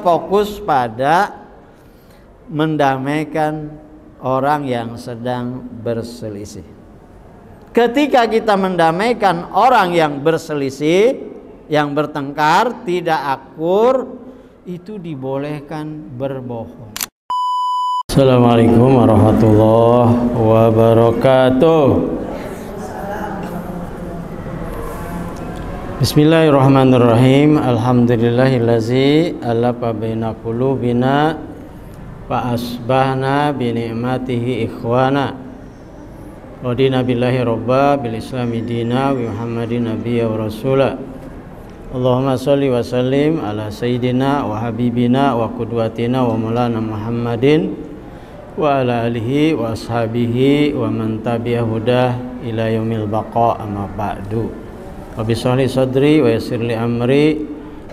Fokus pada mendamaikan orang yang sedang berselisih. Ketika kita mendamaikan orang yang berselisih, yang bertengkar, tidak akur, itu dibolehkan berbohong. Assalamualaikum warahmatullahi wabarakatuh. Bismillahirrahmanirrahim. Alhamdulillahillazi alafa baina qulubina fa asbahna bi ni'matihi ikhwana. Radina billahi robba bil islami dina wa muhammadin nabiyya wa rasula. Allahumma sholli wa sallim ala sayyidina wa habibina wa qudwatina wa maulana Muhammadin wa ala alihi wa ashabihi wa man tabi'a hudah ila yaumil baqa amma ba'du. Rabbi shrah li sadri wa yassir li amri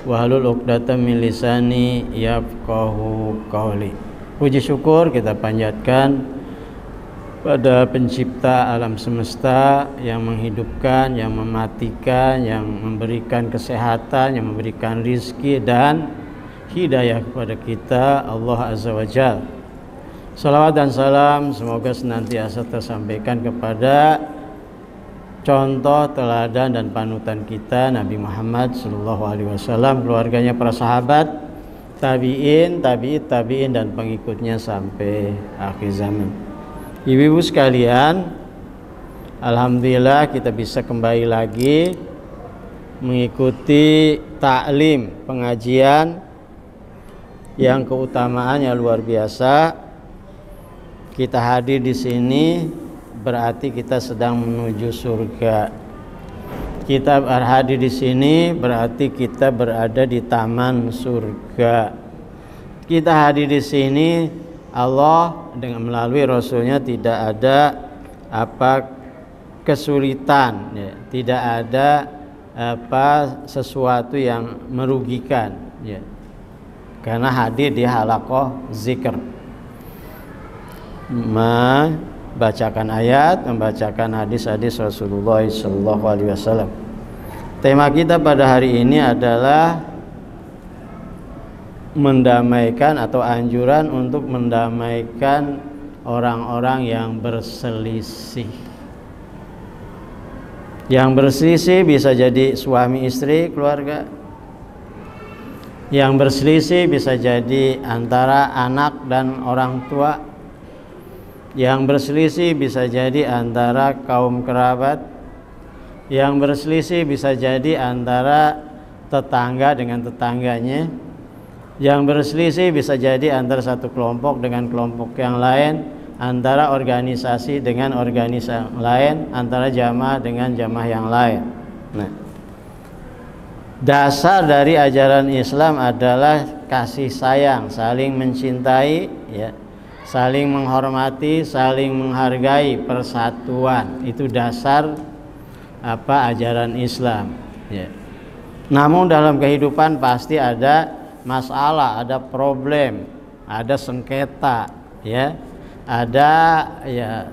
wa halul 'uqdatam min lisani yafqahu qawli. Puji syukur kita panjatkan pada pencipta alam semesta yang menghidupkan, yang mematikan, yang memberikan kesehatan, yang memberikan rizki dan hidayah kepada kita, Allah Azza wa Jalla. Salawat dan salam semoga senantiasa tersampaikan kepada contoh, teladan dan panutan kita Nabi Muhammad SAW, keluarganya, para sahabat, tabi'in, tabi'in dan pengikutnya sampai akhir zaman. Ibu-ibu sekalian, alhamdulillah kita bisa kembali lagi mengikuti taklim, pengajian yang keutamaannya luar biasa. Kita hadir di sini berarti kita sedang menuju surga. Kita hadir di sini berarti kita berada di taman surga. Kita hadir di sini, Allah dengan melalui Rasulnya tidak ada kesulitan, ya. Tidak ada sesuatu yang merugikan, ya. Karena hadir di halaqah zikr, membacakan ayat, membacakan hadis-hadis Rasulullah SAW. Tema kita pada hari ini adalah mendamaikan atau anjuran untuk mendamaikan orang-orang yang berselisih. Yang berselisih bisa jadi suami istri, keluarga. Yang berselisih bisa jadi antara anak dan orang tua. Yang berselisih bisa jadi antara kaum kerabat. Yang berselisih bisa jadi antara tetangga dengan tetangganya. Yang berselisih bisa jadi antara satu kelompok dengan kelompok yang lain, antara organisasi dengan organisasi lain, antara jamaah dengan jamaah yang lain. Nah, dasar dari ajaran Islam adalah kasih sayang, saling mencintai, ya, saling menghormati, saling menghargai, persatuan. Itu dasar ajaran Islam, ya. Namun dalam kehidupan pasti ada masalah, ada problem, ada sengketa, ya, ada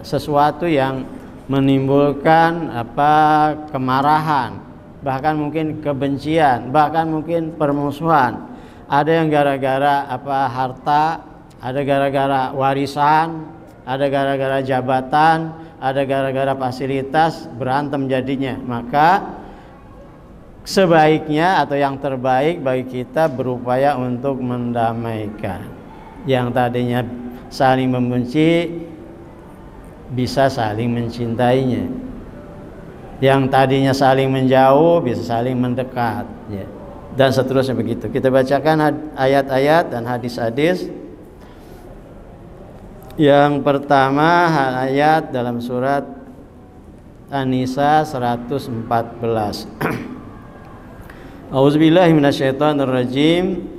sesuatu yang menimbulkan kemarahan, bahkan mungkin kebencian, bahkan mungkin permusuhan. Ada yang gara-gara harta, ada gara-gara warisan, ada gara-gara jabatan, ada gara-gara fasilitas, berantem jadinya. Maka sebaiknya atau yang terbaik bagi kita berupaya untuk mendamaikan. Yang tadinya saling membenci bisa saling mencintainya. Yang tadinya saling menjauh bisa saling mendekat, ya. Dan seterusnya begitu. Kita bacakan ayat-ayat dan hadis-hadis. Yang pertama ayat dalam surat An-Nisa 114. A'udzubillahi minasyaitonirrajim.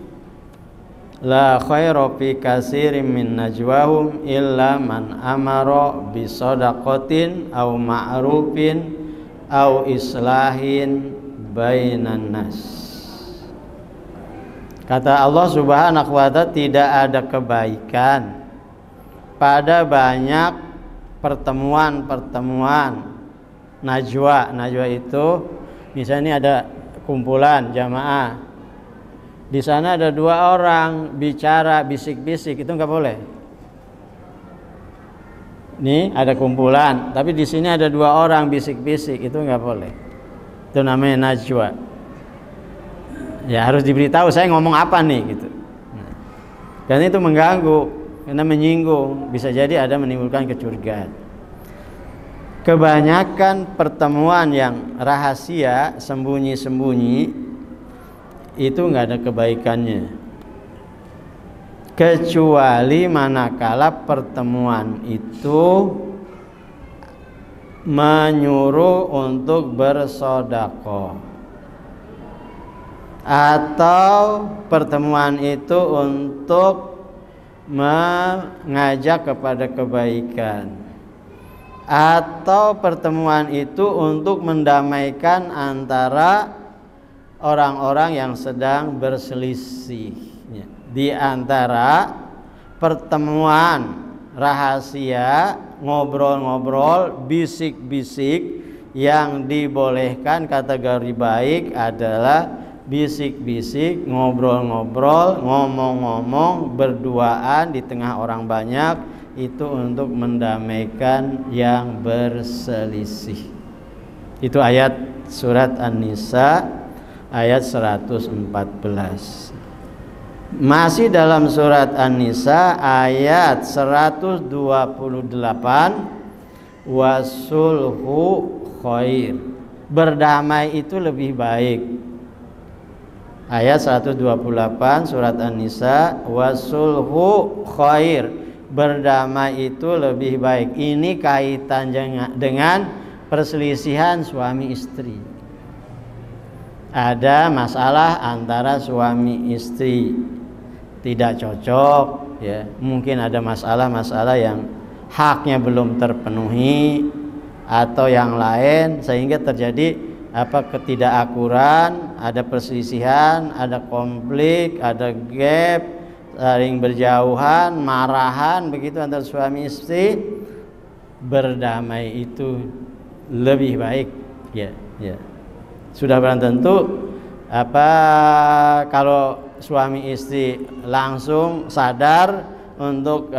La khaira fi katsirin min najwahum illa man amara bi shadaqatin aw ma'rufin aw islahin bainan nas. Kata Allah Subhanahu wa ta'ala, tidak ada kebaikan pada banyak pertemuan-pertemuan najwa. Najwa itu misalnya ada kumpulan jamaah, Di sana ada 2 orang bicara bisik-bisik, itu nggak boleh. Nih ada kumpulan, tapi di sini ada 2 orang bisik-bisik, itu nggak boleh. Itu namanya najwa. Ya harus diberitahu saya ngomong apa nih gitu. Dan itu mengganggu, karena menyinggung, bisa jadi ada menimbulkan kecurigaan. Kebanyakan pertemuan yang rahasia, sembunyi-sembunyi, itu nggak ada kebaikannya, kecuali manakala pertemuan itu menyuruh untuk bersedekah, atau pertemuan itu untuk mengajak kepada kebaikan, atau pertemuan itu untuk mendamaikan antara orang-orang yang sedang berselisih. Di antara pertemuan rahasia, ngobrol-ngobrol, bisik-bisik, yang dibolehkan kategori baik adalah bisik-bisik, ngobrol-ngobrol, ngomong-ngomong berduaan di tengah orang banyak, itu untuk mendamaikan yang berselisih. Itu ayat surat An-Nisa ayat 114. Masih dalam surat An-Nisa ayat 128, wasulhu khair, berdamai itu lebih baik. Ayat 128 surat An-Nisa, wasulhu khair, berdamai itu lebih baik. Ini kaitan dengan perselisihan suami istri. Ada masalah antara suami istri, tidak cocok, ya. Mungkin ada masalah-masalah yang haknya belum terpenuhi atau yang lain, sehingga terjadi ketidakakuran, ada perselisihan, ada konflik, ada gap, saling berjauhan, marahan begitu antara suami istri. Berdamai itu lebih baik, ya. Sudah barang tentu kalau suami istri langsung sadar untuk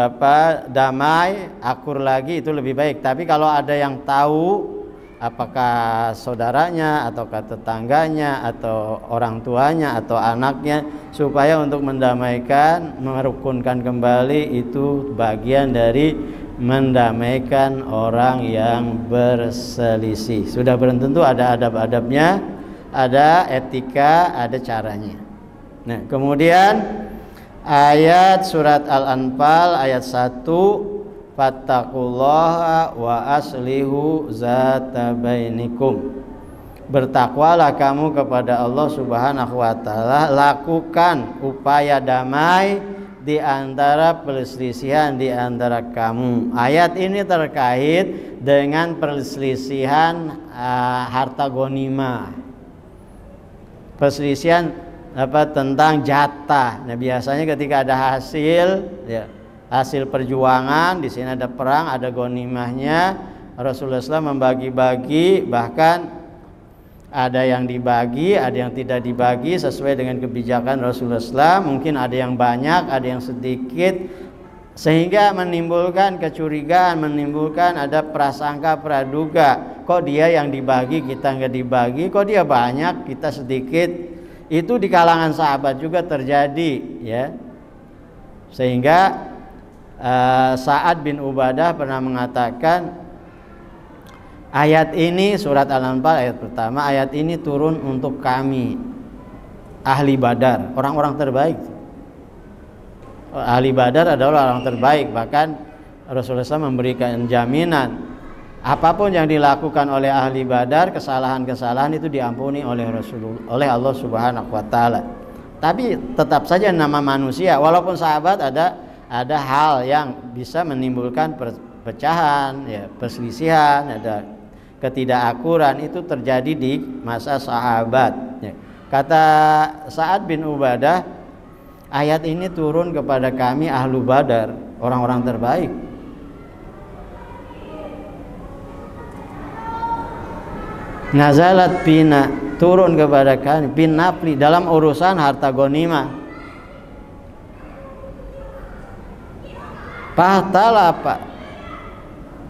damai, akur lagi, itu lebih baik. Tapi kalau ada yang tahu, apakah saudaranya ataukah tetangganya atau orang tuanya atau anaknya, supaya untuk mendamaikan, merukunkan kembali, itu bagian dari mendamaikan orang yang berselisih. Sudah tentu ada adab-adabnya, ada etika, ada caranya. Nah, kemudian ayat surat Al-Anfal ayat 1, fattaqullaha wa aslihu zata bainikum, bertakwalah kamu kepada Allah Subhanahu wa taala, lakukan upaya damai di antara perselisihan di antara kamu. Ayat ini terkait dengan perselisihan harta ghanimah. Perselisihan tentang jatah. Nah, biasanya ketika ada hasil, ya, hasil perjuangan, di sini ada perang, ada ghanimahnya, Rasulullah SAW membagi-bagi, bahkan ada yang dibagi, ada yang tidak dibagi sesuai dengan kebijakan Rasulullah SAW. Mungkin ada yang banyak, ada yang sedikit, sehingga menimbulkan kecurigaan, menimbulkan ada prasangka praduga, kok dia yang dibagi kita nggak dibagi, kok dia banyak kita sedikit. Itu di kalangan sahabat juga terjadi, ya. Sehingga Sa'ad bin Ubadah pernah mengatakan, ayat ini, surat Al-Anfal ayat pertama, ayat ini turun untuk kami ahli Badar, orang-orang terbaik. Ahli Badar adalah orang terbaik, bahkan Rasulullah SAW memberikan jaminan apapun yang dilakukan oleh ahli Badar, kesalahan-kesalahan itu diampuni oleh Allah Subhanahu wa taala. Tapi tetap saja nama manusia, walaupun sahabat, ada hal yang bisa menimbulkan perpecahan, ya, perselisihan, ada ketidakakuran, itu terjadi di masa sahabat, ya. Kata Sa'ad bin Ubadah, ayat ini turun kepada kami ahlu Badar, orang-orang terbaik. Nazalat bina, turun kepada kami bin nafli dalam urusan harta ghanimah.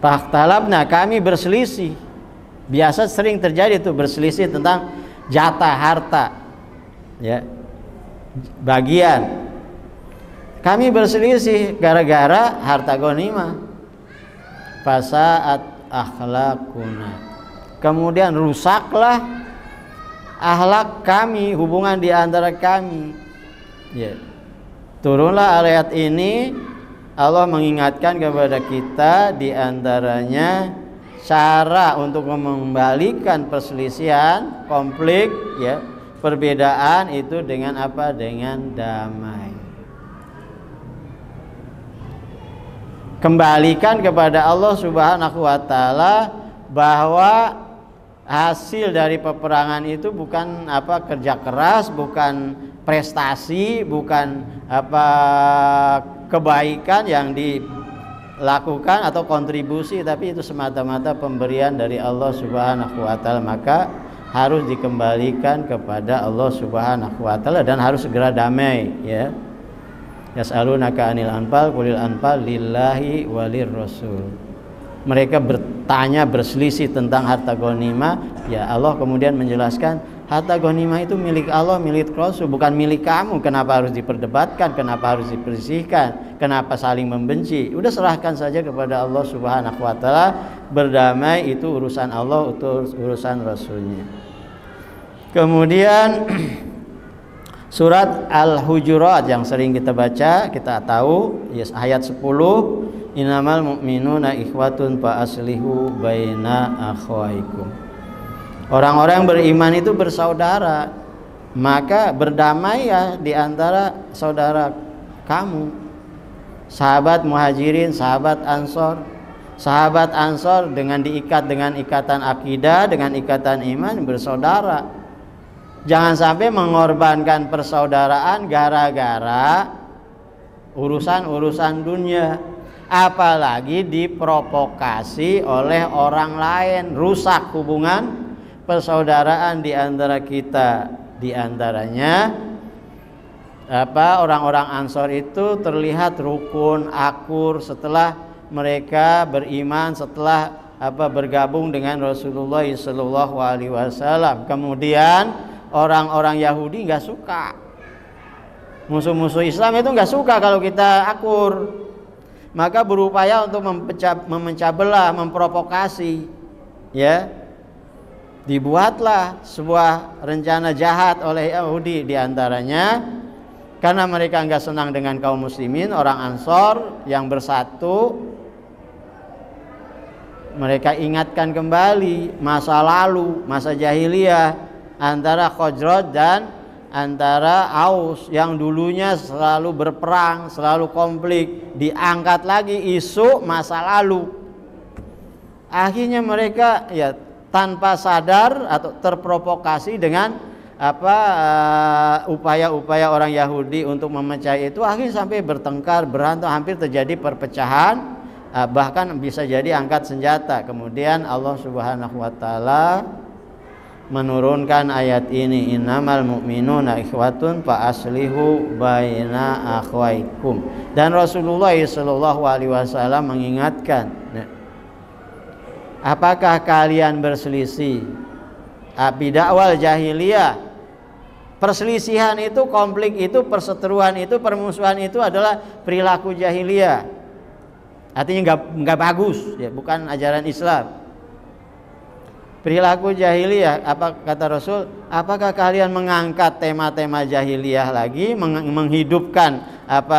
Fahtalabna kami berselisih. Biasa sering terjadi itu berselisih tentang jatah harta, ya, bagian. Kami berselisih gara-gara harta ghanimah. Fasaat akhlakuna, kemudian rusaklah akhlak kami, hubungan di antara kami, ya. Turunlah ayat ini, Allah mengingatkan kepada kita di antaranya cara untuk mengembalikan perselisihan, konflik, ya, perbedaan itu dengan apa? Dengan damai. Kembalikan kepada Allah Subhanahu wa taala bahwa hasil dari peperangan itu bukan apa kerja keras, bukan prestasi, bukan apa kebaikan yang dilakukan atau kontribusi, tapi itu semata-mata pemberian dari Allah Subhanahu wa taala. Maka harus dikembalikan kepada Allah Subhanahu wa taala dan harus segera damai, ya. Yas'alunaka 'anil anfal qulil anfal lillahi walir rasul. Mereka bertanya, berselisih tentang harta ghanimah, ya Allah kemudian menjelaskan harta ghanimah itu milik Allah, milik Rasul, bukan milik kamu. Kenapa harus diperdebatkan? Kenapa harus dipersihkan? Kenapa saling membenci? Udah serahkan saja kepada Allah Subhanahu wa taala. Berdamai itu urusan Allah, itu urusan Rasulnya. Kemudian surat Al-Hujurat yang sering kita baca, kita tahu, yes, ayat 10, innamal mu'minuna ikhwatun fa aslihu baina akhwaikum. Orang-orang beriman itu bersaudara, maka berdamai ya di antara saudara kamu. Sahabat Muhajirin, sahabat Ansor. Sahabat Ansor dengan diikat dengan ikatan akidah, dengan ikatan iman, bersaudara. Jangan sampai mengorbankan persaudaraan gara-gara urusan-urusan dunia, apalagi diprovokasi oleh orang lain, rusak hubungan persaudaraan di antara kita. Di antaranya orang-orang Ansor itu terlihat rukun, akur setelah mereka beriman, setelah bergabung dengan Rasulullah SAW. Kemudian orang-orang Yahudi nggak suka, musuh-musuh Islam itu nggak suka kalau kita akur, maka berupaya untuk memecah belah, memprovokasi, ya. Dibuatlah sebuah rencana jahat oleh Yahudi, diantaranya karena mereka nggak senang dengan kaum muslimin, orang Ansor yang bersatu, mereka ingatkan kembali masa lalu, masa jahiliyah antara Khazraj dan antara Aus yang dulunya selalu berperang, selalu konflik. Diangkat lagi isu masa lalu. Akhirnya mereka ya tanpa sadar atau terprovokasi dengan upaya-upaya orang Yahudi untuk memecah itu, akhirnya sampai bertengkar, berantem, hampir terjadi perpecahan, bahkan bisa jadi angkat senjata. Kemudian Allah Subhanahu wa taala menurunkan ayat ini, innamal mu'minuna ikhwatun fa aslihu baina akhwaikum. Dan Rasulullah SAW mengingatkan, apakah kalian berselisih? Bidakwal jahiliyah, perselisihan itu, konflik itu, perseteruan itu, permusuhan itu adalah perilaku jahiliyah. Artinya nggak bagus, ya, bukan ajaran Islam. Perilaku jahiliyah, apa kata Rasul? Apakah kalian mengangkat tema-tema jahiliyah lagi, menghidupkan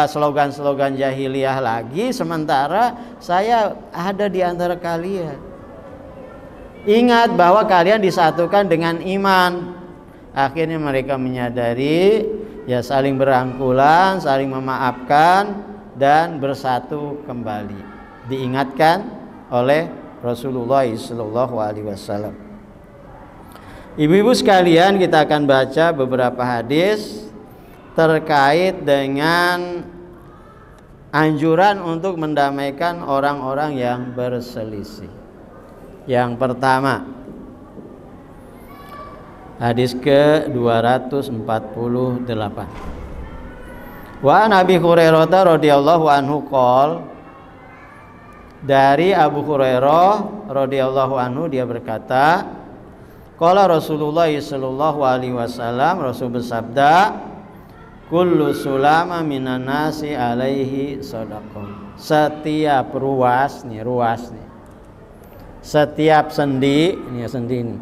slogan-slogan jahiliyah lagi, sementara saya ada di antara kalian? Ingat bahwa kalian disatukan dengan iman. Akhirnya mereka menyadari, ya, saling berangkulan, saling memaafkan dan bersatu kembali. Diingatkan oleh Rasulullah SAW. Ibu-ibu sekalian, kita akan baca beberapa hadis terkait dengan anjuran untuk mendamaikan orang-orang yang berselisih. Yang pertama, Hadis ke 248. Wa Nabi Hurairah radhiyallahu anhu qol, dari Abu Hurairah radhiyallahu anhu dia berkata, qala Rasulullah sallallahu alaihi wasallam, Rasul bersabda, kullu sulama minan nasi alaihi shadaqah. Setiap ruas nih, setiap sendi, ini sendi ini,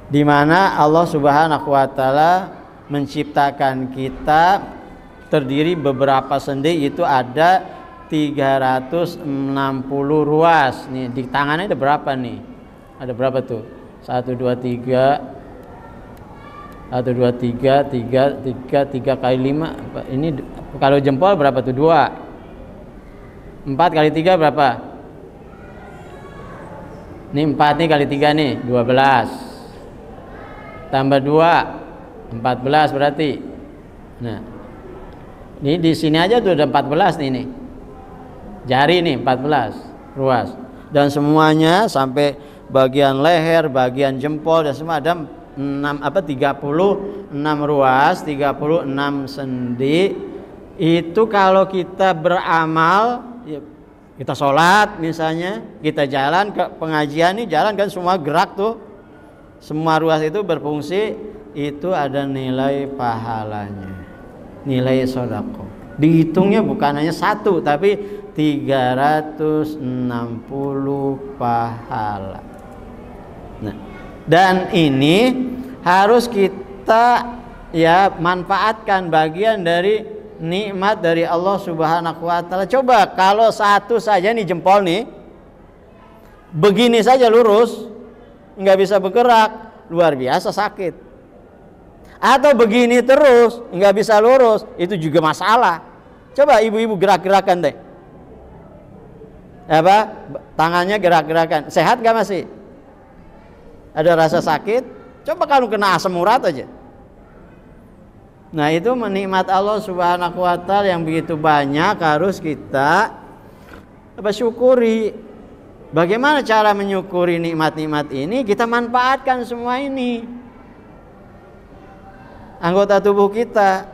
di mana Allah Subhanahu wa taala menciptakan kita terdiri beberapa sendi, itu ada 360 ruas nih. Di tangannya ada berapa nih? Ada berapa tuh? 1 2 3 3 kali 5. Ini kalau jempol berapa tuh? 2. 4 kali 3 berapa? Ini 4 nih kali 3 nih 12. Tambah 2 14 berarti. Nah, ini di sini aja tuh ada 14 nih. Jari nih 14 ruas. Dan semuanya sampai bagian leher, bagian jempol dan semua ada 36 ruas, 36 sendi. Itu kalau kita beramal, kita sholat misalnya, kita jalan ke pengajian nih, jalan kan semua gerak tuh. Semua ruas itu berfungsi, itu ada nilai pahalanya, nilai sedekah. Dihitungnya bukan hanya 1 tapi 360 pahala. Nah, dan ini harus kita ya manfaatkan, bagian dari nikmat dari Allah Subhanahu wa taala. Coba kalau 1 saja nih jempol nih, begini saja lurus, nggak bisa bergerak, luar biasa sakit. Atau begini terus nggak bisa lurus, itu juga masalah. Coba ibu-ibu gerak-gerakan deh, apa tangannya gerak-gerakan, sehat nggak masih? Ada rasa sakit? Coba kalau kena asam urat aja. Nah, itu menikmat Allah Subhanahu wa taala yang begitu banyak, harus kita syukuri. Bagaimana cara menyukuri nikmat-nikmat ini? Kita manfaatkan semua ini, anggota tubuh kita,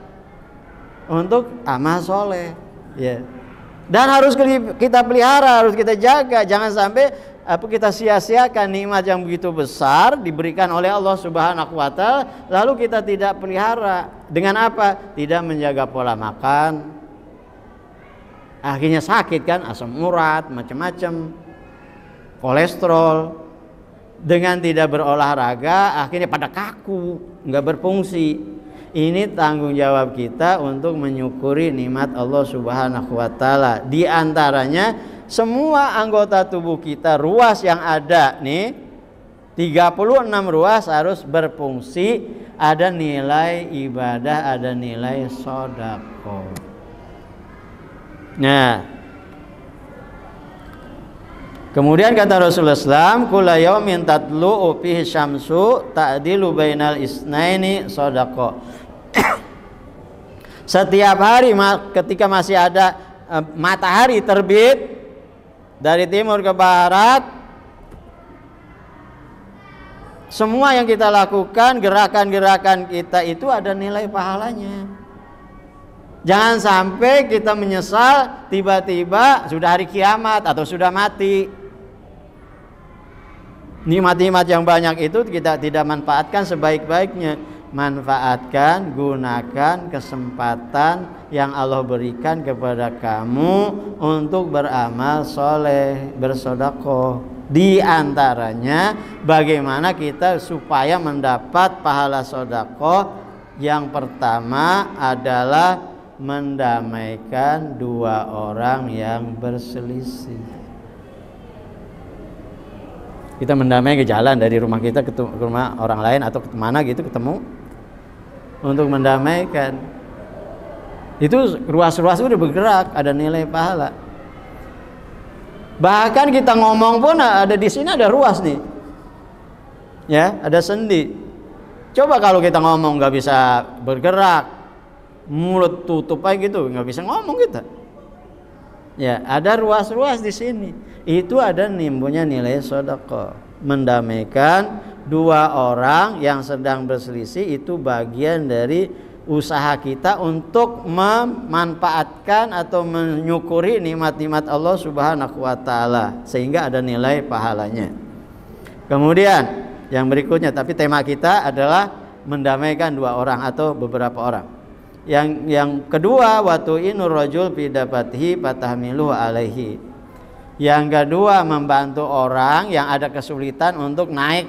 untuk amal soleh, ya. Dan harus kita pelihara, harus kita jaga. Jangan sampai kita sia-siakan nikmat yang begitu besar diberikan oleh Allah Subhanahu wa taala, lalu kita tidak pelihara. Dengan apa? Tidak menjaga pola makan. Akhirnya sakit kan, asam urat, macam-macam, kolesterol. Dengan tidak berolahraga, akhirnya pada kaku, nggak berfungsi. Ini tanggung jawab kita untuk menyukuri nikmat Allah Subhanahu wa taala. Di antaranya semua anggota tubuh kita, ruas yang ada nih 36 ruas harus berfungsi, ada nilai ibadah, ada nilai sedekah. Nah, kemudian kata Rasulullah SAW, kulla yaumin tatlu'u fihi syamsu ta'dilu bainal isnaini shadaqah. Setiap hari ketika masih ada matahari terbit dari timur ke barat, semua yang kita lakukan, gerakan-gerakan kita itu ada nilai pahalanya. Jangan sampai kita menyesal tiba-tiba sudah hari kiamat atau sudah mati. Nikmat-nikmat yang banyak itu kita tidak manfaatkan sebaik-baiknya. Manfaatkan, gunakan kesempatan yang Allah berikan kepada kamu untuk beramal soleh, bersedekah. Di antaranya bagaimana kita supaya mendapat pahala sedekah. Yang pertama adalah mendamaikan 2 orang yang berselisih. Kita mendamai ke jalan dari rumah kita ke rumah orang lain atau ke mana gitu, ketemu untuk mendamaikan. Itu ruas-ruas udah bergerak, ada nilai pahala. Bahkan kita ngomong pun ada di sini, ada ruas nih, ya, ada sendi. Coba kalau kita ngomong nggak bisa bergerak, mulut tutup aja gitu, nggak bisa ngomong kita. Ya, ada ruas-ruas di sini. Itu ada nimbunya nilai sedekah. Mendamaikan dua orang yang sedang berselisih itu bagian dari usaha kita untuk memanfaatkan atau menyukuri nikmat-nikmat Allah Subhanahu wa taala sehingga ada nilai pahalanya. Kemudian yang berikutnya, tapi tema kita adalah mendamaikan dua orang atau beberapa orang. Yang kedua, watu inur rajul fi dapatihi fatahmiluhu alaihi. Yang kedua, membantu orang yang ada kesulitan untuk naik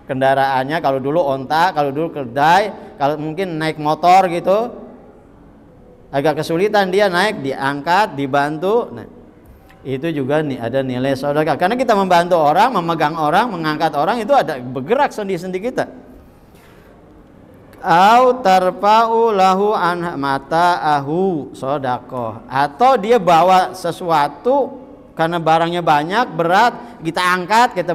kendaraannya. Kalau dulu onta, kalau dulu keldai, kalau mungkin naik motor gitu, agak kesulitan dia naik, diangkat, dibantu. Nah, itu juga nih ada nilai sedekah. Karena kita membantu orang, memegang orang, mengangkat orang, itu ada bergerak sendi-sendi kita. Au tarfa'u lahu an mata'ahu sedekah. Atau dia bawa sesuatu karena barangnya banyak, berat, kita angkat, kita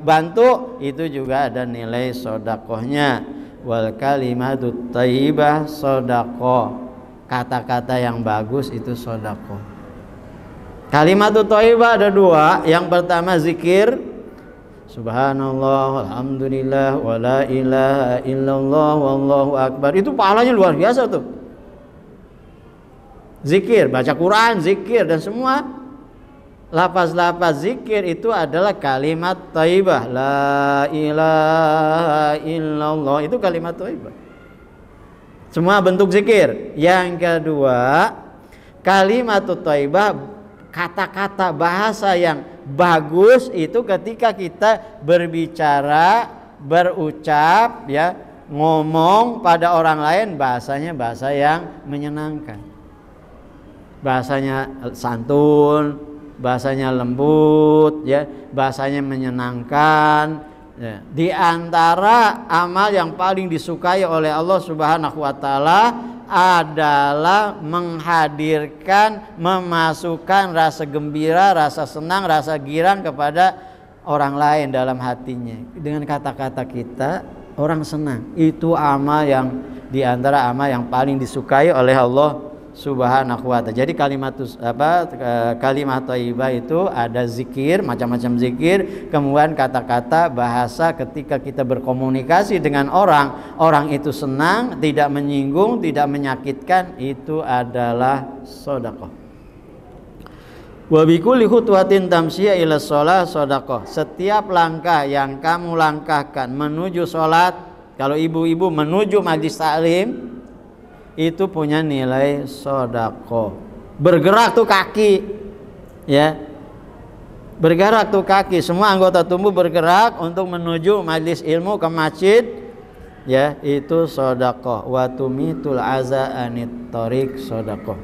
bantu, itu juga ada nilai sedekahnya. Wal kalimatut thayyibah sedekah. Kata-kata yang bagus itu sedekah. Kalimatut thayyibah ada dua. Yang pertama zikir, subhanallah, alhamdulillah, wa la ilaha illallah, wallahu akbar. Itu pahalanya luar biasa tuh. Zikir, baca Quran, zikir dan semua lafaz-lafaz zikir itu adalah kalimat thayyibah. La ilaha illallah itu kalimat thayyibah. Semua bentuk zikir. Yang kedua, kalimat thayyibah, kata-kata bahasa yang bagus itu ketika kita berbicara, berucap, ya, ngomong pada orang lain, bahasanya bahasa yang menyenangkan. Bahasanya santun, bahasanya lembut, ya, bahasanya menyenangkan. Ya. Di antara amal yang paling disukai oleh Allah Subhanahu wa taala adalah menghadirkan, memasukkan rasa gembira, rasa senang, rasa girang kepada orang lain dalam hatinya. Dengan kata-kata kita, orang senang. Itu amal yang di antara amal yang paling disukai oleh Allah Subhanahu wa ta'ala. Jadi kalimat thayyibah itu ada zikir, macam-macam zikir, kemudian kata-kata bahasa ketika kita berkomunikasi dengan orang, orang itu senang, tidak menyinggung, tidak menyakitkan, itu adalah sedekah. Wa bi kulli khutwatin tamshiya ila shalah sedekah. Setiap langkah yang kamu langkahkan menuju salat, kalau ibu-ibu menuju majlis taklim, itu punya nilai sedekah. Bergerak tuh kaki, ya, bergerak tuh kaki, semua anggota tubuh bergerak untuk menuju majelis ilmu ke masjid, ya, itu sedekah. Wa tumitul aza anit thariq sedekah.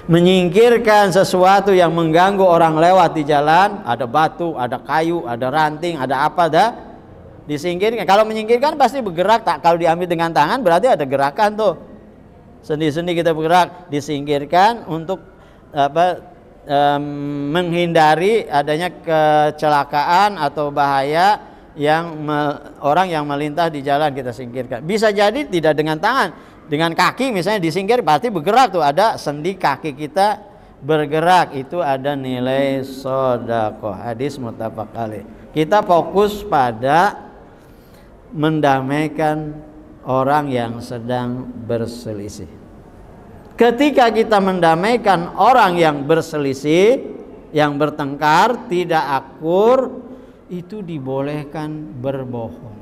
Menyingkirkan sesuatu yang mengganggu orang lewat di jalan, ada batu, ada kayu, ada ranting, ada apa dah, disingkirkan. Kalau menyingkirkan pasti bergerak, tak, kalau diambil dengan tangan berarti ada gerakan tuh. Sendi-sendi kita bergerak, disingkirkan untuk menghindari adanya kecelakaan atau bahaya yang orang yang melintas di jalan, kita singkirkan. Bisa jadi tidak dengan tangan, dengan kaki misalnya disingkir, berarti bergerak tuh, ada sendi kaki kita bergerak, itu ada nilai sedekah. Hadis muttafaq alaih. Kita fokus pada mendamaikan orang yang sedang berselisih. Ketika kita mendamaikan orang yang berselisih, yang bertengkar, tidak akur, itu dibolehkan berbohong.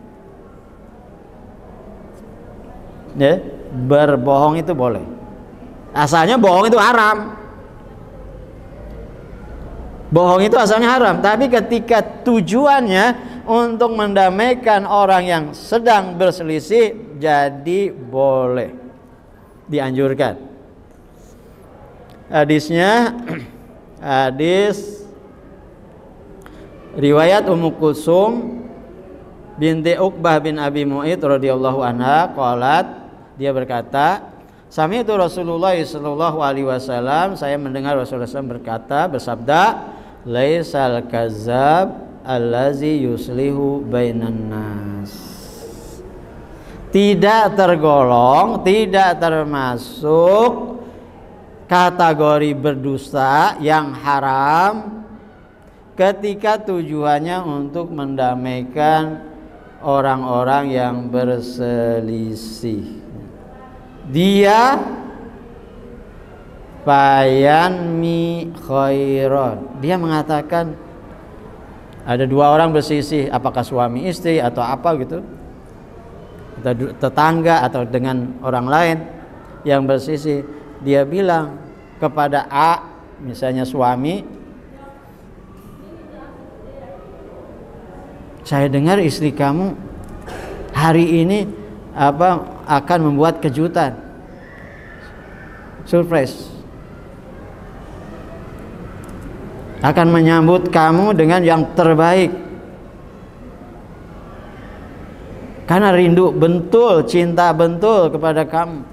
Ya, berbohong itu boleh. Asalnya bohong itu haram. Bohong itu asalnya haram, tapi ketika tujuannya untuk mendamaikan orang yang sedang berselisih, jadi boleh, dianjurkan. Hadisnya hadis riwayat Ummu Kulsum binti Uqbah bin Abi Mu'id radhiyallahu anha qalat, dia berkata, sami'tu Rasulullah sallallahu alaihi wasallam, saya mendengar Rasulullah SAW bersabda, laisal kadzab allazi yuslihu bainan nas. Tidak tergolong, tidak termasuk kategori berdusta yang haram ketika tujuannya untuk mendamaikan orang-orang yang berselisih. Dia fayanmi khairon. Dia mengatakan ada dua orang berselisih, apakah suami istri atau apa gitu, atau tetangga atau dengan orang lain yang berselisih. Dia bilang kepada A, misalnya suami, saya dengar istri kamu hari ini akan membuat kejutan, surprise, akan menyambut kamu dengan yang terbaik karena rindu bentul, cinta bentul kepada kamu.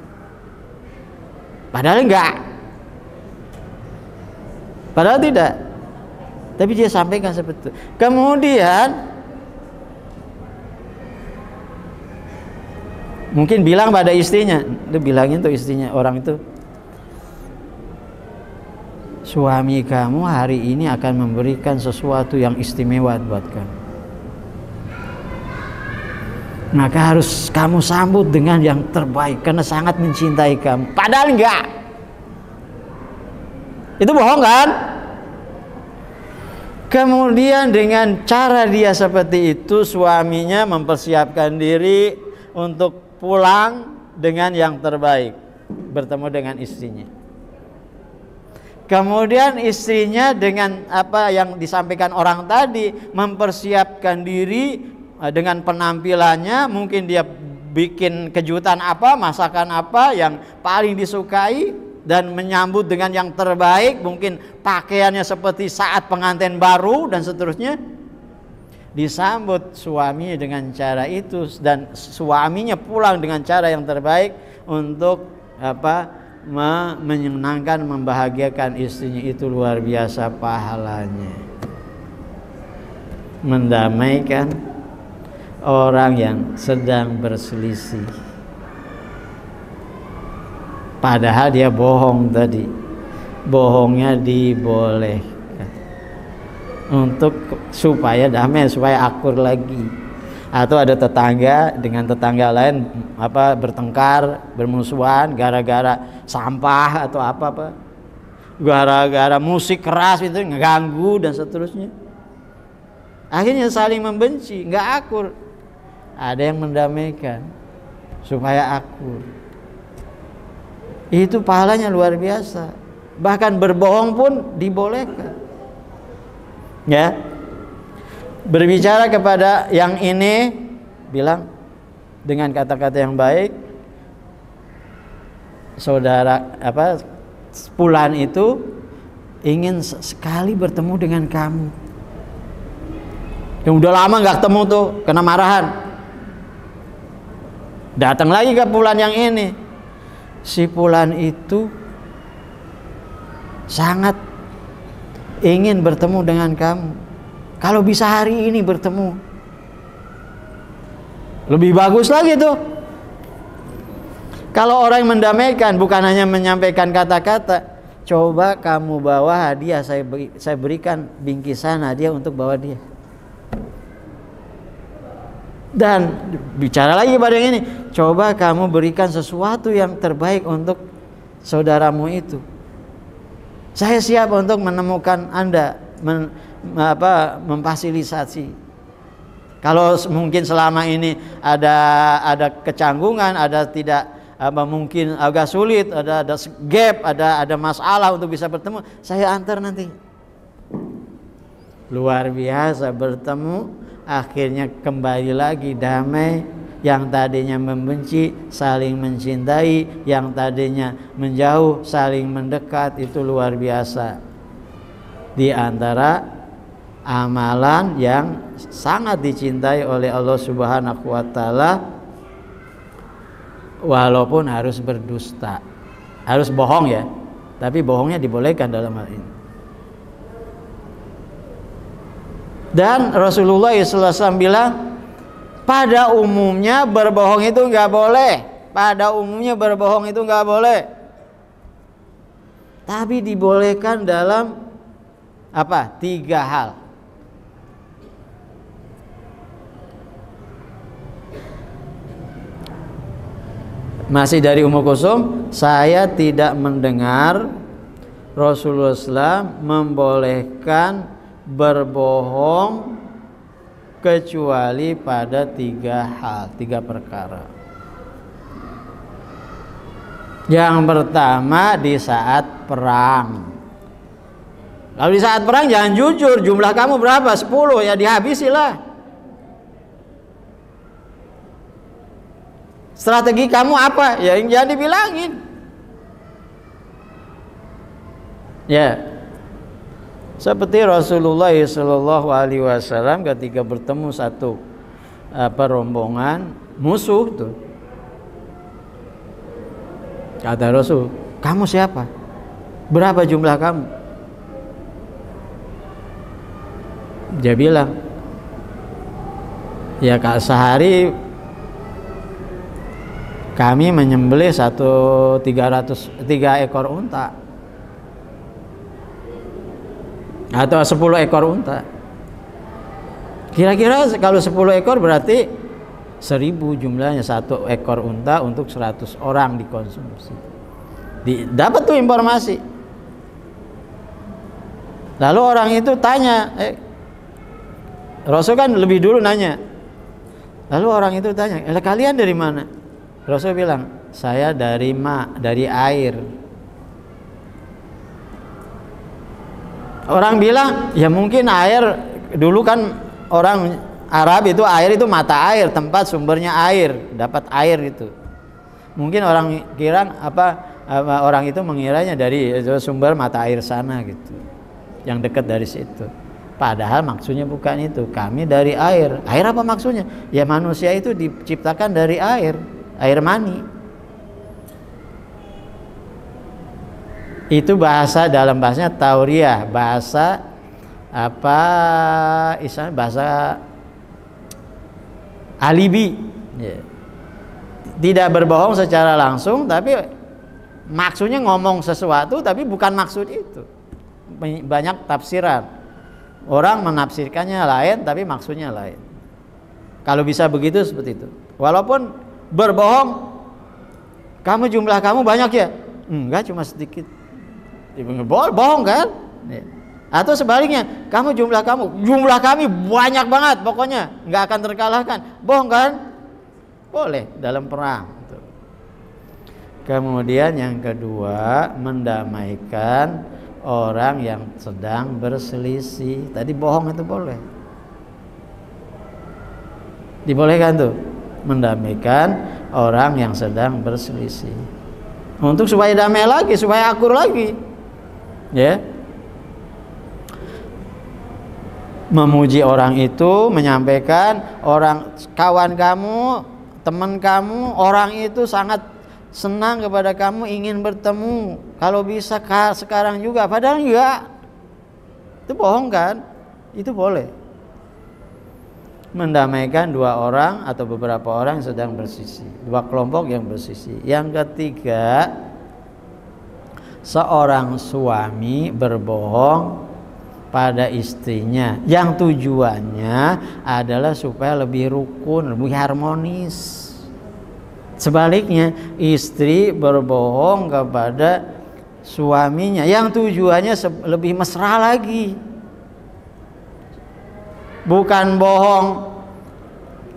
Padahal enggak, padahal tidak, tapi dia sampaikan seperti itu. Kemudian mungkin bilang pada istrinya, dia bilangin tuh istrinya orang itu, suami kamu hari ini akan memberikan sesuatu yang istimewa buat kamu, maka harus kamu sambut dengan yang terbaik karena sangat mencintai kamu. Padahal enggak, itu bohong kan? Kemudian dengan cara dia seperti itu, suaminya mempersiapkan diri untuk pulang dengan yang terbaik, bertemu dengan istrinya. Kemudian istrinya dengan apa yang disampaikan orang tadi, mempersiapkan diri dengan penampilannya. Mungkin dia bikin kejutan apa, masakan apa yang paling disukai, dan menyambut dengan yang terbaik. Mungkin pakaiannya seperti saat pengantin baru dan seterusnya. Disambut suaminya dengan cara itu, dan suaminya pulang dengan cara yang terbaik untuk menyenangkan, membahagiakan istrinya. Itu luar biasa pahalanya, mendamaikan orang yang sedang berselisih. Padahal dia bohong tadi, bohongnya dibolehkan untuk supaya damai, supaya akur lagi. Atau ada tetangga dengan tetangga lain bertengkar, bermusuhan gara-gara sampah atau apa, gara-gara musik keras itu ngeganggu dan seterusnya. Akhirnya saling membenci, nggak akur. Ada yang mendamaikan supaya akur. Itu pahalanya luar biasa. Bahkan berbohong pun dibolehkan. Ya, berbicara kepada yang ini, bilang dengan kata-kata yang baik, saudara fulan itu ingin sekali bertemu dengan kamu. Yang udah lama nggak ketemu tuh, kena marahan. Datang lagi ke fulan yang ini. Si fulan itu sangat ingin bertemu dengan kamu. Kalau bisa hari ini bertemu, lebih bagus lagi tuh. Kalau orang yang mendamaikan bukan hanya menyampaikan kata-kata, coba kamu bawa hadiah, saya berikan bingkisan hadiah untuk bawa dia. Dan bicara lagi pada yang ini, coba kamu berikan sesuatu yang terbaik untuk saudaramu itu. Saya siap untuk menemukan Anda, memfasilitasi. Kalau mungkin selama ini ada kecanggungan, ada tidak mungkin agak sulit, ada gap, ada masalah untuk bisa bertemu, saya antar nanti. Luar biasa, bertemu, akhirnya kembali lagi damai. Yang tadinya membenci saling mencintai, yang tadinya menjauh saling mendekat. Itu luar biasa. Di antara amalan yang sangat dicintai oleh Allah Subhanahu wa taala, walaupun harus berdusta, harus bohong ya, tapi bohongnya dibolehkan dalam hal ini. Dan Rasulullah SAW bilang, pada umumnya berbohong itu nggak boleh. Pada umumnya berbohong itu nggak boleh. Tapi dibolehkan dalam 3 hal. Masih dari Ummu Kulsum, saya tidak mendengar Rasulullah SAW membolehkan berbohong kecuali pada 3 hal, 3 perkara. Yang pertama di saat perang. Kalau di saat perang jangan jujur, jumlah kamu berapa? 10, ya dihabisilah. Strategi kamu apa? Ya jangan dibilangin. Ya. Seperti Rasulullah SAW ketika bertemu satu rombongan musuh tuh. Kata Rasul, kamu siapa? Berapa jumlah kamu? Dia bilang, ya kak, sehari kami menyembelih 3 ekor unta atau 10 ekor unta. Kira-kira kalau 10 ekor berarti 1000 jumlahnya, 1 ekor unta untuk 100 orang dikonsumsi. Dapat tuh informasi. Lalu orang itu tanya, Rasul kan lebih dulu nanya. Lalu orang itu tanya, kalian dari mana? Rasul bilang, saya dari air. Orang bilang, ya mungkin air dulu kan orang Arab itu air itu mata air, tempat sumbernya air, dapat air itu. Mungkin orang kira orang itu mengiranya dari sumber mata air sana gitu, yang dekat dari situ. Padahal maksudnya bukan itu. Kami dari air. Air apa maksudnya? Ya manusia itu diciptakan dari air mani. Itu bahasa dalam bahasanya Tauriyah, bahasa bahasa alibi. Tidak berbohong secara langsung, tapi maksudnya ngomong sesuatu tapi bukan maksud itu. Banyak tafsiran. Orang menafsirkannya lain tapi maksudnya lain. Kalau bisa begitu seperti itu. Walaupun berbohong, jumlah kamu banyak ya? Enggak, cuma sedikit. Bohong kan? Atau sebaliknya, jumlah kami banyak banget, pokoknya nggak akan terkalahkan. Bohong kan? Boleh dalam perang. Kemudian yang kedua, mendamaikan orang yang sedang berselisih. Tadi bohong itu boleh, dibolehkan tuh, mendamaikan orang yang sedang berselisih untuk supaya damai lagi, supaya akur lagi, ya. Memuji orang itu, menyampaikan orang kawan kamu, teman kamu, orang itu sangat senang kepada kamu, ingin bertemu, kalau bisa sekarang juga, padahal enggak. Itu bohong kan? Itu boleh. Mendamaikan 2 orang atau beberapa orang yang sedang bersisi, 2 kelompok yang bersisi. Yang ketiga, seorang suami berbohong pada istrinya yang tujuannya adalah supaya lebih rukun, lebih harmonis. Sebaliknya, istri berbohong kepada suaminya yang tujuannya lebih mesra lagi. Bukan bohong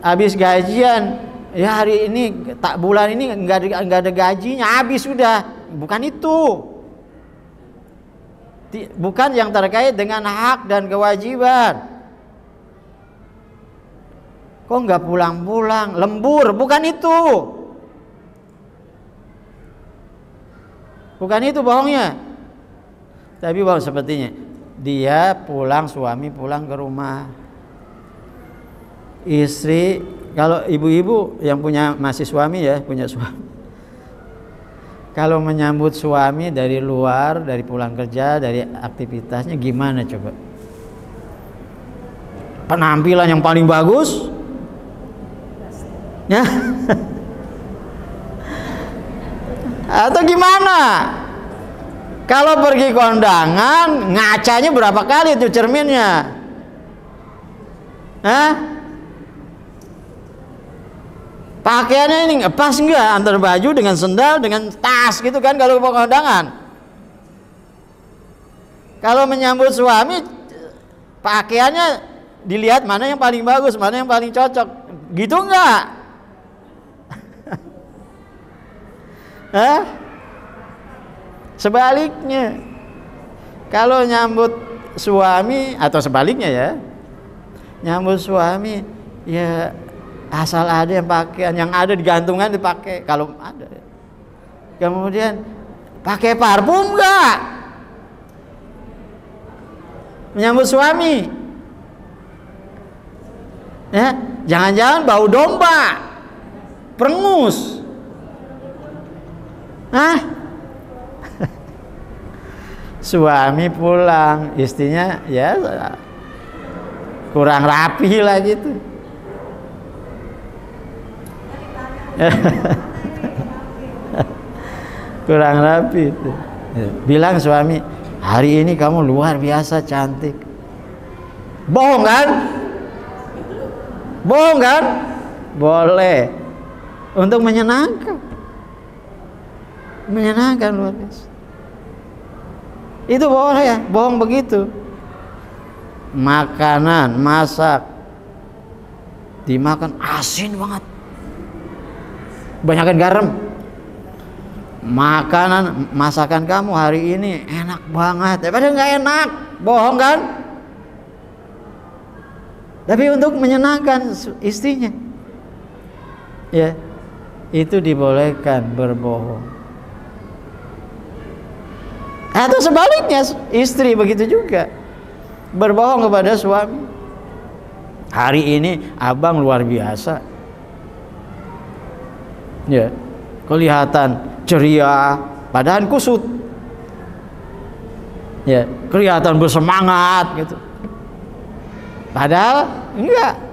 habis gajian, ya hari ini bulan ini enggak ada gajinya, habis sudah. Bukan itu. Bukan yang terkait dengan hak dan kewajiban. Kok enggak pulang-pulang, lembur, bukan itu. Bukan itu bohongnya. Tapi bohong sepertinya dia pulang, suami pulang ke rumah. Istri, kalau ibu-ibu yang masih suami ya, punya suami, kalau menyambut suami dari luar, dari pulang kerja, dari aktivitasnya gimana coba? Penampilan yang paling bagus? Ya? Atau gimana? Kalau pergi kondangan, ngacanya berapa kali itu cerminnya? Hah? Pakaiannya ini pas enggak antara baju dengan sendal dengan tas gitu kan kalau kondangan. Kalau menyambut suami, pakaiannya dilihat mana yang paling bagus, mana yang paling cocok. Gitu enggak? Hah? Sebaliknya, kalau nyambut suami atau sebaliknya ya, nyambut suami ya asal ada yang pakaian yang ada di gantungan dipakai kalau ada. Kemudian pakai parfum enggak? Menyambut suami. Ya, jangan-jangan bau domba. Perengus. Hah? Suami pulang, istrinya ya kurang rapi lah gitu. Kurang rapi itu. Bilang suami, hari ini kamu luar biasa cantik. Bohong kan? Bohong kan? Boleh. Untuk menyenangkan. Menyenangkan luar biasa. Itu boleh ya, bohong begitu. Makanan, masak, dimakan asin banget. Banyakan garam. Makanan, masakan kamu hari ini enak banget. Padahal nggak enak, bohong kan? Tapi untuk menyenangkan istrinya, ya itu dibolehkan berbohong. Atau sebaliknya, istri begitu juga berbohong kepada suami. Hari ini abang luar biasa, ya kelihatan ceria, padahal kusut. Ya, kelihatan bersemangat gitu. Padahal enggak.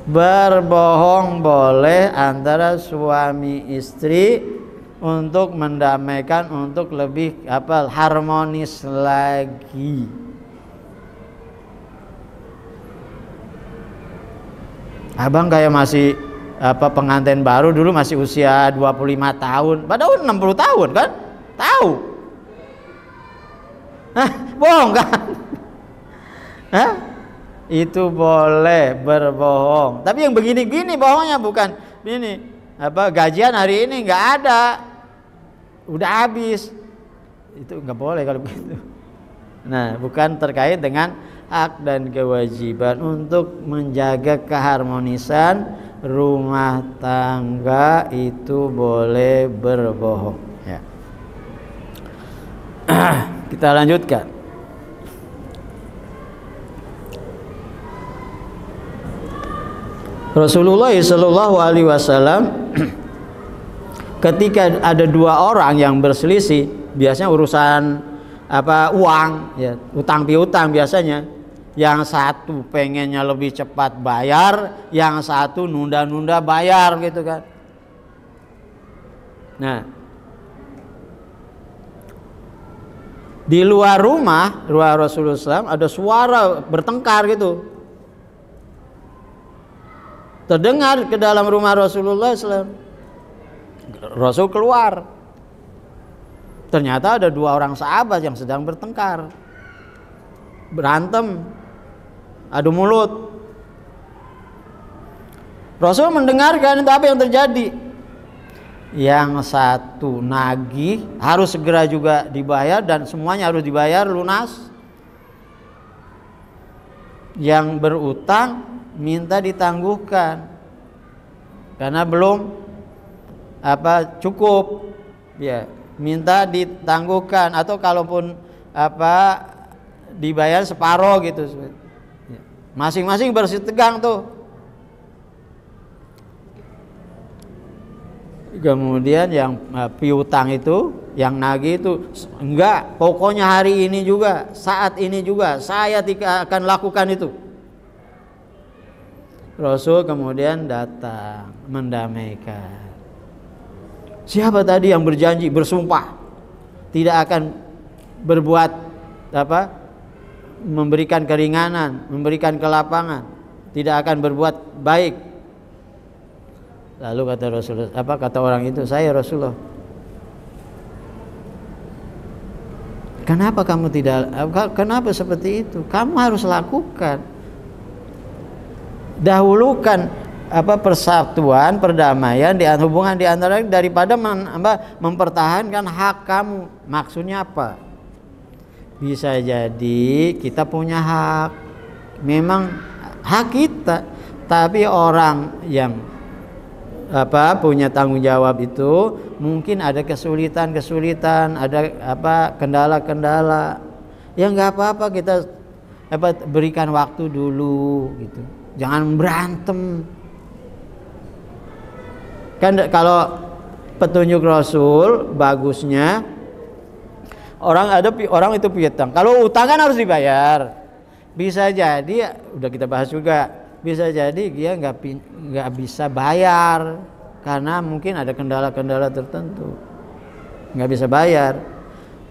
Berbohong boleh antara suami istri untuk mendamaikan, untuk lebih harmonis lagi. Abang kayak masih pengantin baru, dulu masih usia 25 tahun, padahal 60 tahun kan? Tahu. Hah, bohong kan? Hah? Itu boleh berbohong. Tapi yang begini-gini bohongnya bukan ini. Gajian hari ini nggak ada. Udah habis. Itu nggak boleh kalau begitu. Nah, bukan terkait dengan hak dan kewajiban untuk menjaga keharmonisan rumah tangga, itu boleh berbohong ya. Kita lanjutkan. Rasulullah sallallahu alaihi wasallam ketika ada dua orang yang berselisih, biasanya urusan uang ya, utang piutang biasanya. Yang satu pengennya lebih cepat bayar, yang satu nunda-nunda bayar gitu kan. Nah, di luar rumah Rasulullah SAW ada suara bertengkar gitu. Terdengar ke dalam rumah Rasulullah SAW. Rasul keluar. Ternyata ada dua orang sahabat yang sedang bertengkar, berantem, adu mulut. Rasul mendengarkan itu apa yang terjadi. Yang satu nagih harus segera juga dibayar dan semuanya harus dibayar lunas. Yang berutang minta ditangguhkan karena belum cukup, ya minta ditangguhkan atau kalaupun dibayar separuh gitu. Masing-masing bersih tegang tuh. Kemudian yang piutang itu, yang nagih itu, enggak, pokoknya hari ini juga, saat ini juga saya tidak akan lakukan itu. Rasul kemudian datang mendamaikan. Siapa tadi yang berjanji, bersumpah tidak akan berbuat memberikan keringanan, memberikan kelapangan, tidak akan berbuat baik? Lalu kata Rasulullah, kata orang itu, saya Rasulullah. Kenapa kamu tidak? Kenapa seperti itu? Kamu harus lakukan. Dahulukan persatuan, perdamaian di hubungan di antara daripada mempertahankan hak kamu. Maksudnya apa? Bisa jadi kita punya hak, memang hak kita, tapi orang yang punya tanggung jawab itu mungkin ada kesulitan, ada kendala. Ya nggak apa-apa, kita berikan waktu dulu gitu. Jangan berantem. Kan kalau petunjuk Rasul bagusnya orang itu piutang. Kalau utang kan harus dibayar. Bisa jadi, udah kita bahas juga, bisa jadi dia nggak bisa bayar karena mungkin ada kendala-kendala tertentu, nggak bisa bayar.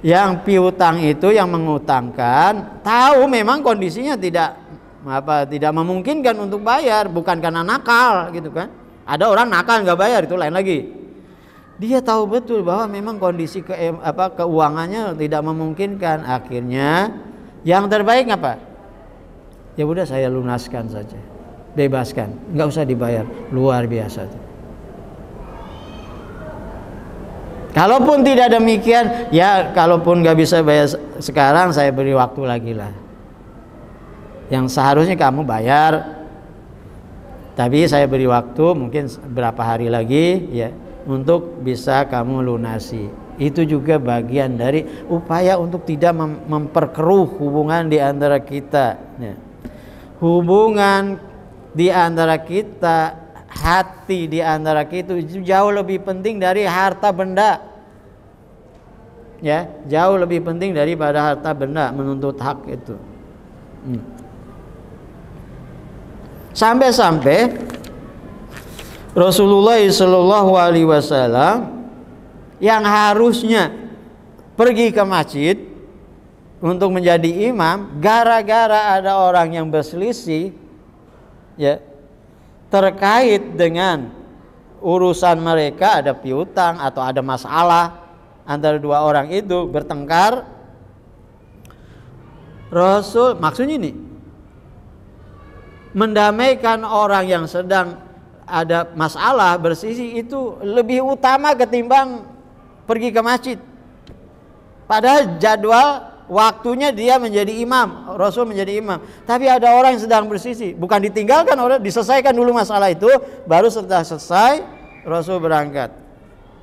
Yang piutang itu, yang mengutangkan, tahu memang kondisinya tidak memungkinkan untuk bayar, bukan karena nakal gitu kan. Ada orang nakal nggak bayar, itu lain lagi. Dia tahu betul bahwa memang kondisi keuangannya tidak memungkinkan. Akhirnya yang terbaik apa? Ya udah, saya lunaskan saja, bebaskan, nggak usah dibayar. Luar biasa. Kalaupun tidak demikian, ya kalaupun nggak bisa bayar sekarang, saya beri waktu lagi lah. Yang seharusnya kamu bayar, tapi saya beri waktu mungkin berapa hari lagi ya, untuk bisa kamu lunasi. Itu juga bagian dari upaya untuk tidak memperkeruh hubungan di antara kita ya. Hubungan di antara kita, hati di antara kita itu jauh lebih penting dari harta benda ya, jauh lebih penting daripada harta benda, menuntut hak itu. Sampai-sampai Rasulullah SAW yang harusnya pergi ke masjid untuk menjadi imam, gara-gara ada orang yang berselisih ya terkait dengan urusan mereka, ada piutang atau ada masalah antara dua orang itu bertengkar, Rasul maksudnya ini mendamaikan orang yang sedang ada masalah berselisih itu lebih utama ketimbang pergi ke masjid. Padahal jadwal waktunya dia menjadi imam, Rasul menjadi imam. Tapi ada orang yang sedang berselisih, bukan ditinggalkan orang, diselesaikan dulu masalah itu, baru setelah selesai Rasul berangkat.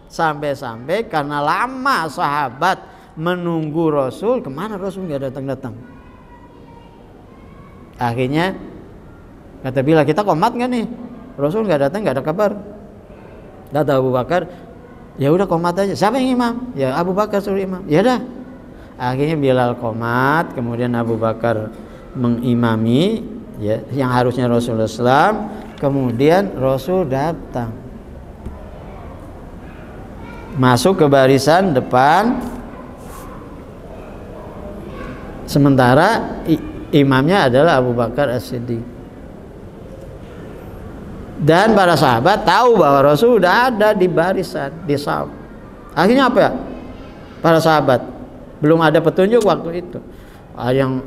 Sampai-sampai karena lama sahabat menunggu Rasul, kemana Rasul nggak datang-datang. Akhirnya kata Bilal, kita komat nggak nih? Rasul nggak datang, nggak ada kabar. Kata Abu Bakar, ya udah komat aja. Siapa yang imam? Ya Abu Bakar suruh imam. Ya dah. Akhirnya Bilal komat, kemudian Abu Bakar mengimami ya, yang harusnya Rasulullah SAW. Kemudian Rasul datang, masuk ke barisan depan, sementara imamnya adalah Abu Bakar As-Siddiq. Dan para sahabat tahu bahwa Rasul sudah ada di barisan, di saf. Akhirnya apa ya? Para sahabat belum ada petunjuk waktu itu. Ada yang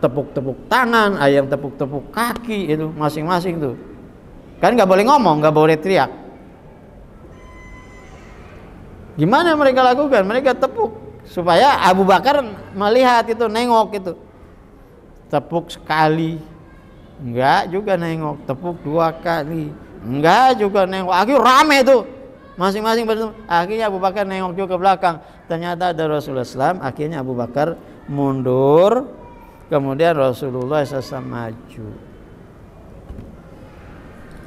tepuk-tepuk tangan, ada yang tepuk-tepuk kaki, itu masing-masing tuh. Kan nggak boleh ngomong, nggak boleh teriak. Gimana mereka lakukan? Mereka tepuk supaya Abu Bakar melihat itu, nengok itu. Tepuk sekali, enggak juga nengok. Tepuk 2 kali, enggak juga nengok. Akhirnya rame tuh, masing-masing bertemu. Akhirnya Abu Bakar nengok juga ke belakang, ternyata ada Rasulullah SAW. Akhirnya Abu Bakar mundur, kemudian Rasulullah SAW maju.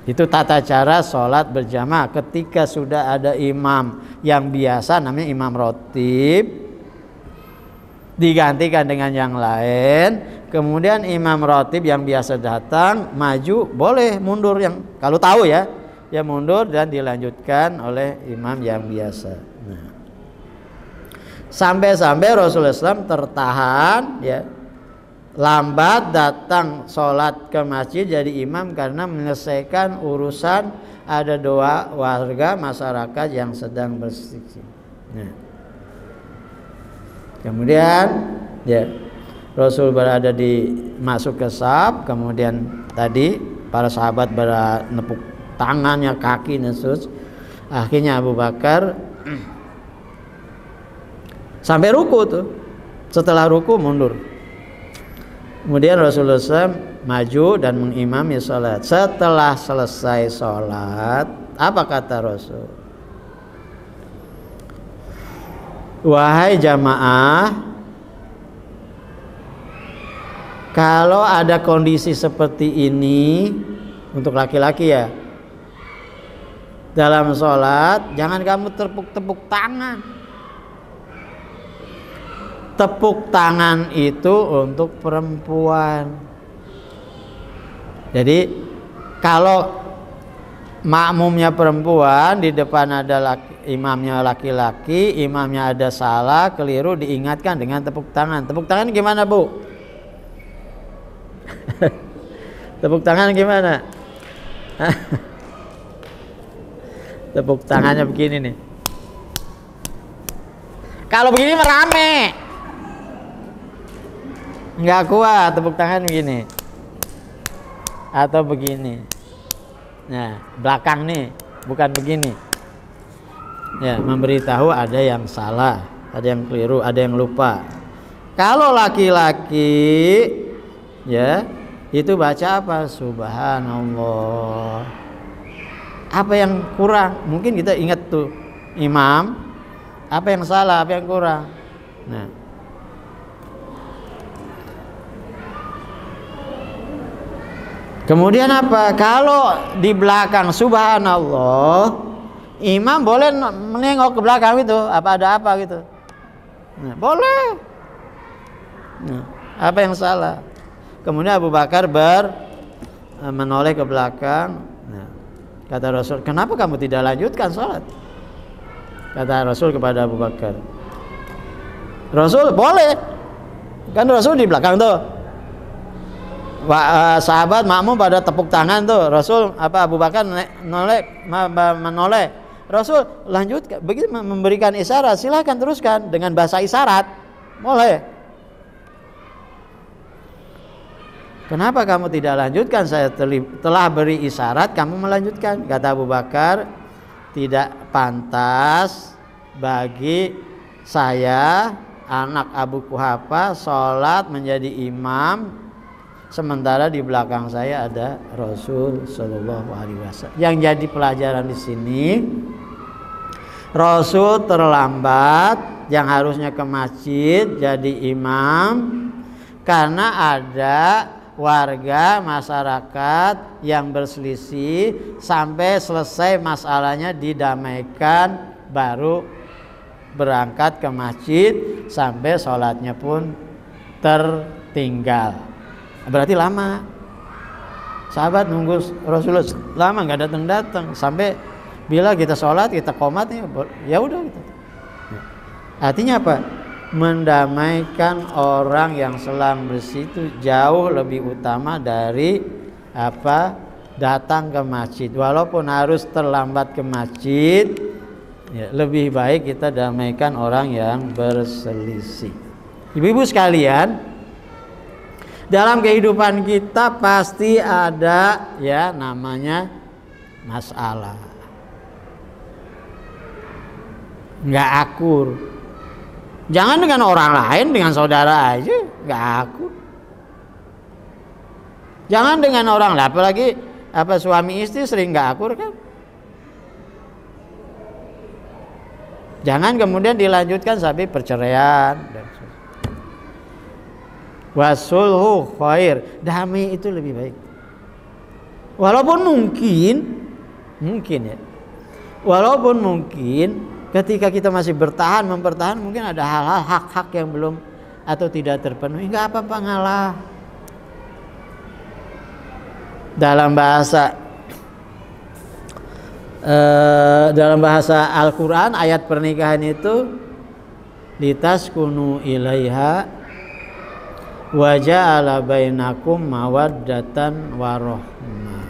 Itu tata cara sholat berjamaah. Ketika sudah ada imam yang biasa, namanya imam rotib, digantikan dengan yang lain, kemudian imam rotib yang biasa datang maju, boleh mundur, yang kalau tahu ya mundur dan dilanjutkan oleh imam yang biasa. Nah, sampai-sampai Rasulullah SAW tertahan ya, lambat datang sholat ke masjid jadi imam karena menyelesaikan urusan ada dua warga masyarakat yang sedang berselisih. Nah. Kemudian ya Rasul berada di masuk ke saf, kemudian tadi para sahabat menepuk tangannya, kaki dan seterusnya. Akhirnya Abu Bakar sampai ruku tuh. Setelah ruku mundur. Kemudian Rasulullah SAW maju dan mengimami sholat. Setelah selesai sholat, apa kata Rasul? Wahai jamaah, kalau ada kondisi seperti ini untuk laki-laki ya, dalam sholat jangan kamu tepuk-tepuk tangan. Tepuk tangan itu untuk perempuan. Jadi kalau makmumnya perempuan, di depan ada imamnya laki-laki, imamnya ada salah, keliru, diingatkan dengan tepuk tangan. Tepuk tangan gimana, Bu? Tepuk tangan gimana? Tepuk tangannya begini nih. Kalau begini merame. Nggak kuat tepuk tangan begini atau begini. Nah, belakang nih bukan begini. Ya, memberitahu ada yang salah, ada yang keliru, ada yang lupa. Kalau laki-laki ya, itu baca apa? Subhanallah. Apa yang kurang? Mungkin kita ingat tuh imam, apa yang salah, apa yang kurang. Nah, kemudian apa? Kalau di belakang subhanallah, imam boleh menengok ke belakang itu, apa ada apa gitu. Nah, boleh. Nah, apa yang salah? Kemudian Abu Bakar menoleh ke belakang. Nah, kata Rasul, kenapa kamu tidak lanjutkan sholat? Kata Rasul kepada Abu Bakar, Rasul boleh. Kan Rasul di belakang tuh. Sahabat makmum pada tepuk tangan tuh. Rasul Abu Bakar menoleh. Rasul lanjutkan, begitu memberikan isyarat, silakan teruskan dengan bahasa isyarat. Boleh. Kenapa kamu tidak lanjutkan? Saya telah beri isyarat, kamu melanjutkan. Kata Abu Bakar, tidak pantas bagi saya, anak Abu Quhafa, sholat menjadi imam sementara di belakang saya ada Rasul Shallallahu Alaihi Wasallam. Yang jadi pelajaran di sini, Rasul terlambat, yang harusnya ke masjid jadi imam karena ada warga masyarakat yang berselisih, sampai selesai masalahnya didamaikan, baru berangkat ke masjid, sampai sholatnya pun tertinggal. Berarti lama. Sahabat nunggu Rasulullah lama nggak datang, sampai bila kita sholat kita qomat ya udah gitu. Artinya apa? Mendamaikan orang yang sedang bersitu jauh lebih utama dari apa? Datang ke masjid. Walaupun harus terlambat ke masjid, ya, lebih baik kita damaikan orang yang berselisih. Ibu-ibu sekalian, dalam kehidupan kita pasti ada ya namanya masalah. Nggak akur. Jangan dengan orang lain, dengan saudara aja nggak akur. Jangan dengan orang lain, apalagi apa suami istri sering nggak akur kan. Jangan kemudian dilanjutkan sampai perceraian. Wasulhu khair, damai itu lebih baik. Walaupun mungkin ya. Walaupun mungkin ketika kita masih mempertahan, mungkin ada hal-hal hak-hak yang belum atau tidak terpenuhi, nggak apa-apa ngalah. Dalam bahasa Al-Quran, ayat pernikahan itu litaskunu ilaiha Wa ja'ala bainakum mawaddatan warahmah.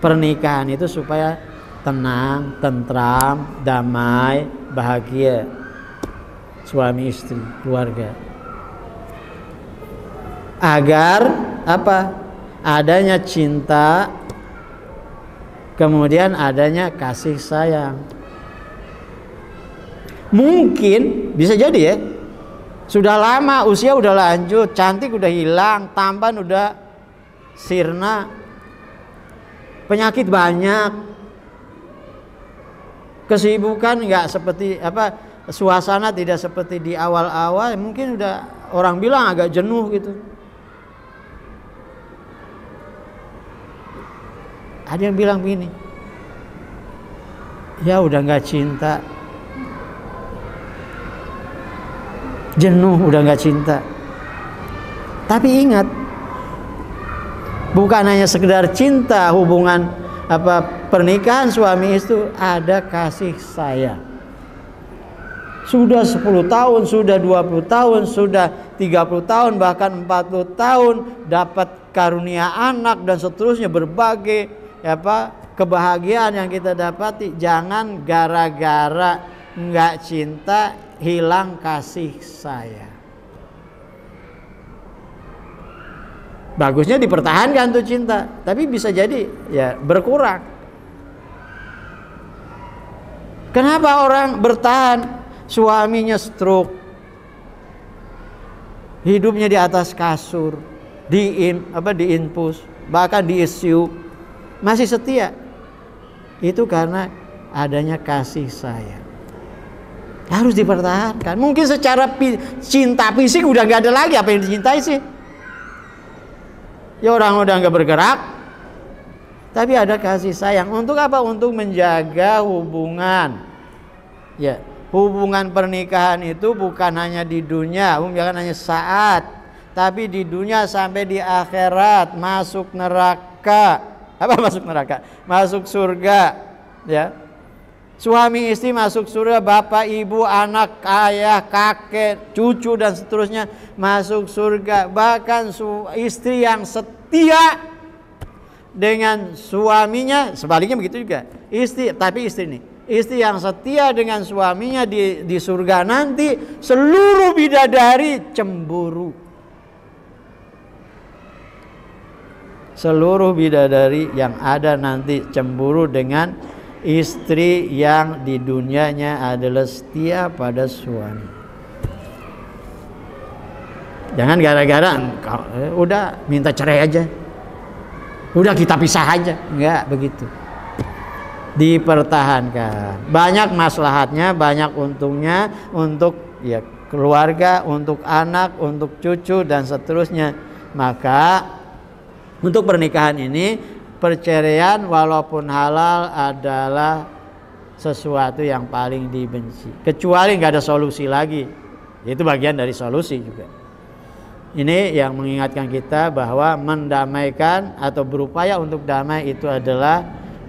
Pernikahan itu supaya tenang, tentram, damai, bahagia. Suami istri, keluarga. Agar apa? Adanya cinta, kemudian adanya kasih sayang. Mungkin bisa jadi ya, sudah lama, usia udah lanjut, cantik udah hilang, tampan udah sirna, penyakit banyak, kesibukan nggak seperti apa, suasana tidak seperti di awal-awal, mungkin udah orang bilang agak jenuh gitu. Ada yang bilang begini, ya udah nggak cinta, jenuh udah nggak cinta. Tapi ingat, bukan hanya sekedar cinta, hubungan apa pernikahan suami istri, ada kasih sayang. Sudah 10 tahun, sudah 20 tahun, sudah 30 tahun, bahkan 40 tahun dapat karunia anak dan seterusnya, berbagai apa kebahagiaan yang kita dapati. Jangan gara-gara nggak cinta hilang kasih sayang. Bagusnya dipertahankan tuh cinta, tapi bisa jadi ya berkurang. Kenapa orang bertahan? Suaminya stroke, hidupnya di atas kasur, di infus, bahkan di ICU, masih setia. Itu karena adanya kasih sayang. Harus dipertahankan. Mungkin secara cinta fisik udah nggak ada lagi, apa yang dicintai sih? Ya orang udah nggak bergerak, tapi ada kasih sayang. Untuk apa? Untuk menjaga hubungan. Ya, hubungan pernikahan itu bukan hanya di dunia, bukan hanya saat, tapi di dunia sampai di akhirat. Masuk neraka. Apa masuk neraka? Masuk surga. Ya. Suami istri masuk surga, bapak, ibu, anak, ayah, kakek, cucu dan seterusnya masuk surga. Bahkan istri yang setia dengan suaminya, sebaliknya begitu juga. Istri yang setia dengan suaminya di surga nanti, seluruh bidadari cemburu. Seluruh bidadari yang ada nanti cemburu dengan istri yang di dunianya adalah setia pada suami. Jangan gara-gara udah minta cerai aja, udah kita pisah aja, enggak begitu. Dipertahankan. Banyak maslahatnya, banyak untungnya untuk ya keluarga, untuk anak, untuk cucu dan seterusnya. Maka untuk pernikahan ini, perceraian walaupun halal adalah sesuatu yang paling dibenci. Kecuali nggak ada solusi lagi, itu bagian dari solusi juga. Ini yang mengingatkan kita bahwa mendamaikan atau berupaya untuk damai itu adalah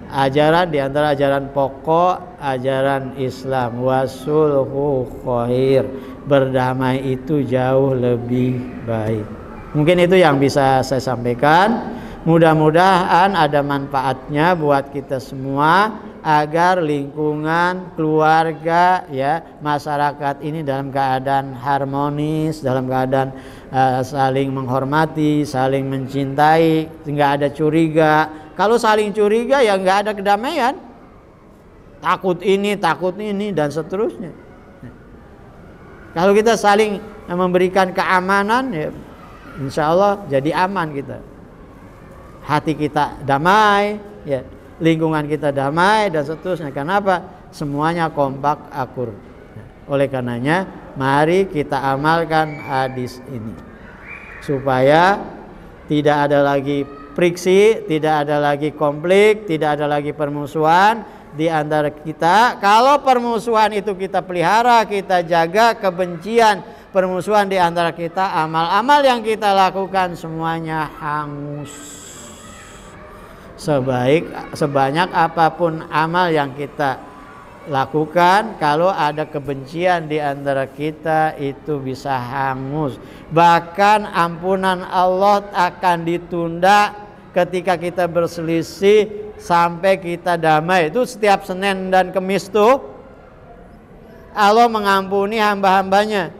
ajaran di antara ajaran pokok ajaran Islam. Wasulhu khair, berdamai itu jauh lebih baik. Mungkin itu yang bisa saya sampaikan. Mudah-mudahan ada manfaatnya buat kita semua agar lingkungan, keluarga, ya, masyarakat ini dalam keadaan harmonis, dalam keadaan saling menghormati, saling mencintai, nggak ada curiga. Kalau saling curiga ya nggak ada kedamaian. Takut ini dan seterusnya. Kalau kita saling memberikan keamanan, ya, insya Allah jadi aman kita. Hati kita damai, ya, lingkungan kita damai dan seterusnya. Kenapa? Semuanya kompak akur. Oleh karenanya, mari kita amalkan hadis ini supaya tidak ada lagi friksi, tidak ada lagi konflik, tidak ada lagi permusuhan di antara kita. Kalau permusuhan itu kita pelihara, kita jaga, kebencian, permusuhan di antara kita, amal-amal yang kita lakukan semuanya hangus. Sebanyak apapun amal yang kita lakukan. Kalau ada kebencian di antara kita, itu bisa hangus. Bahkan ampunan Allah akan ditunda ketika kita berselisih sampai kita damai. Itu setiap Senin dan Kamis tuh Allah mengampuni hamba-hambanya,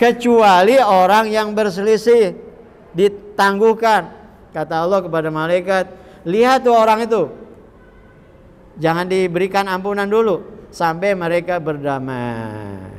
kecuali orang yang berselisih ditangguhkan. Kata Allah kepada malaikat, lihat tuh orang itu, jangan diberikan ampunan dulu sampai mereka berdamai.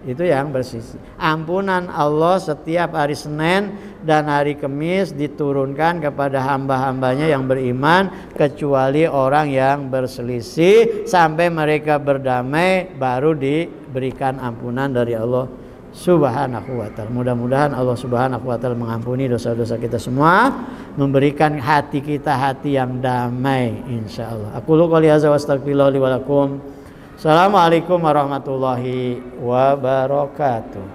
Itu yang bersisi. Ampunan Allah setiap hari Senin dan hari Kamis diturunkan kepada hamba-hambanya yang beriman, kecuali orang yang berselisih sampai mereka berdamai, baru diberikan ampunan dari Allah Subhanahu wa ta'ala. Mudah-mudahan Allah Subhanahu wa ta'ala mengampuni dosa-dosa kita semua, memberikan hati kita hati yang damai insyaallah. Aku qouli hadza wa astaghfirullah li wa lakum. Assalamualaikum warahmatullahi wabarakatuh.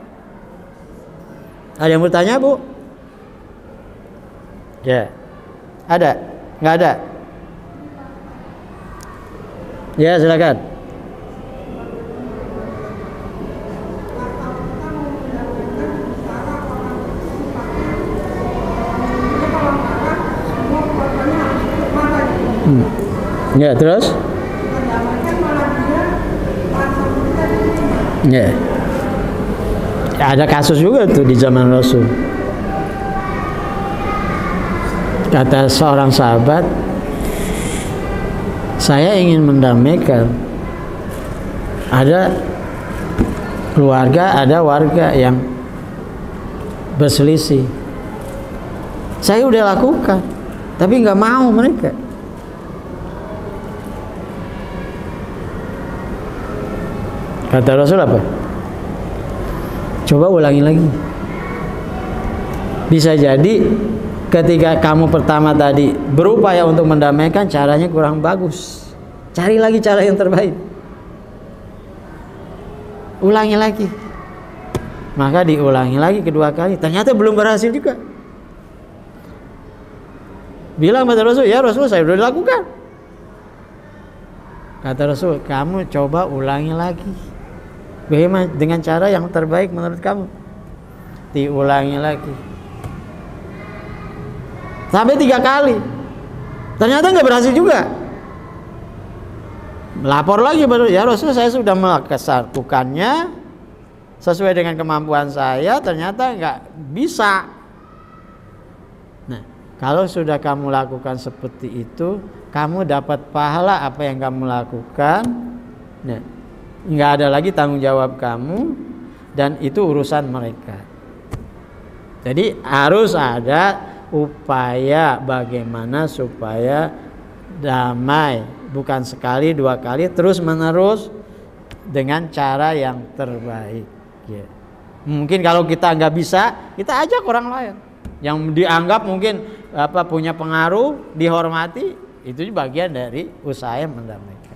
Ada yang bertanya, Bu? Ya. Ada? Enggak ada? Ya, silakan. Ya, terus? Ya. Ada kasus juga tuh di zaman Rasul. Kata seorang sahabat, saya ingin mendamaikan. Ada keluarga, ada warga yang berselisih. Saya udah lakukan, tapi nggak mau mereka. Kata Rasul apa? Coba ulangi lagi. Bisa jadi ketika kamu pertama tadi berupaya untuk mendamaikan, caranya kurang bagus. Cari lagi cara yang terbaik. Ulangi lagi. Maka diulangi lagi kedua kali. Ternyata belum berhasil juga. Bilang pada Rasul, ya Rasul, saya sudah dilakukan. Kata Rasul, kamu coba ulangi lagi. Bagaimana dengan cara yang terbaik menurut kamu? Diulangi lagi sampai 3 kali. Ternyata nggak berhasil juga. Melapor lagi baru, ya Rasul, saya sudah melakukannya sesuai dengan kemampuan saya, ternyata nggak bisa. Nah, kalau sudah kamu lakukan seperti itu, kamu dapat pahala apa yang kamu lakukan. Nah, nggak ada lagi tanggung jawab kamu, dan itu urusan mereka. Jadi harus ada upaya bagaimana supaya damai, bukan sekali 2 kali, terus menerus dengan cara yang terbaik. Ya. Mungkin kalau kita nggak bisa, kita ajak orang lain yang dianggap mungkin punya pengaruh, dihormati, itu bagian dari usaha yang mendamaikan.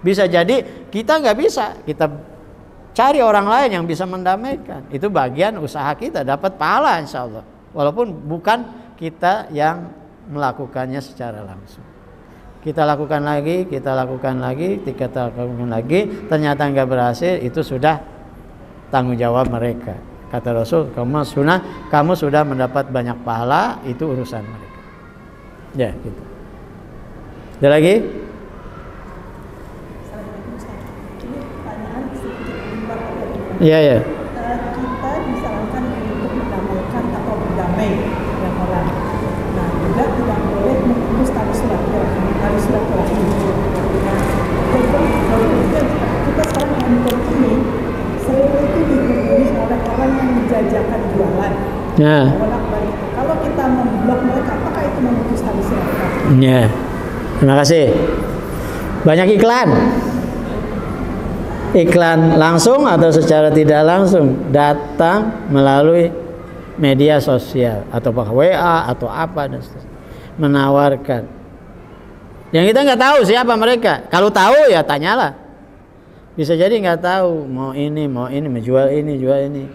Bisa jadi kita nggak bisa, kita cari orang lain yang bisa mendamaikan. Itu bagian usaha kita, dapat pahala insya Allah. Walaupun bukan kita yang melakukannya secara langsung. Kita lakukan lagi, kita lakukan lagi, kita lakukan lagi, ternyata nggak berhasil, itu sudah tanggung jawab mereka. Kata Rasul, kamu sudah mendapat banyak pahala, itu urusan mereka. Ya, gitu. Ada lagi? Iya, ya. Kita disarankan untuk mendamaikan atau berdamai dengan orang. Nah, juga tidak boleh memutus tali silaturahmi. Kita sekarang handphone ini sering itu dihubungi oleh orang yang menjajakan jualan. Ya. Kalau kita memblok mereka, apakah itu memutus tali silaturahmi? Ya. Terima kasih. Banyak iklan. Iklan langsung atau secara tidak langsung datang melalui media sosial atau WA atau apa dan seterusnya, menawarkan yang kita nggak tahu siapa mereka. Kalau tahu ya tanyalah. Bisa jadi nggak tahu, mau ini, menjual ini, jual ini.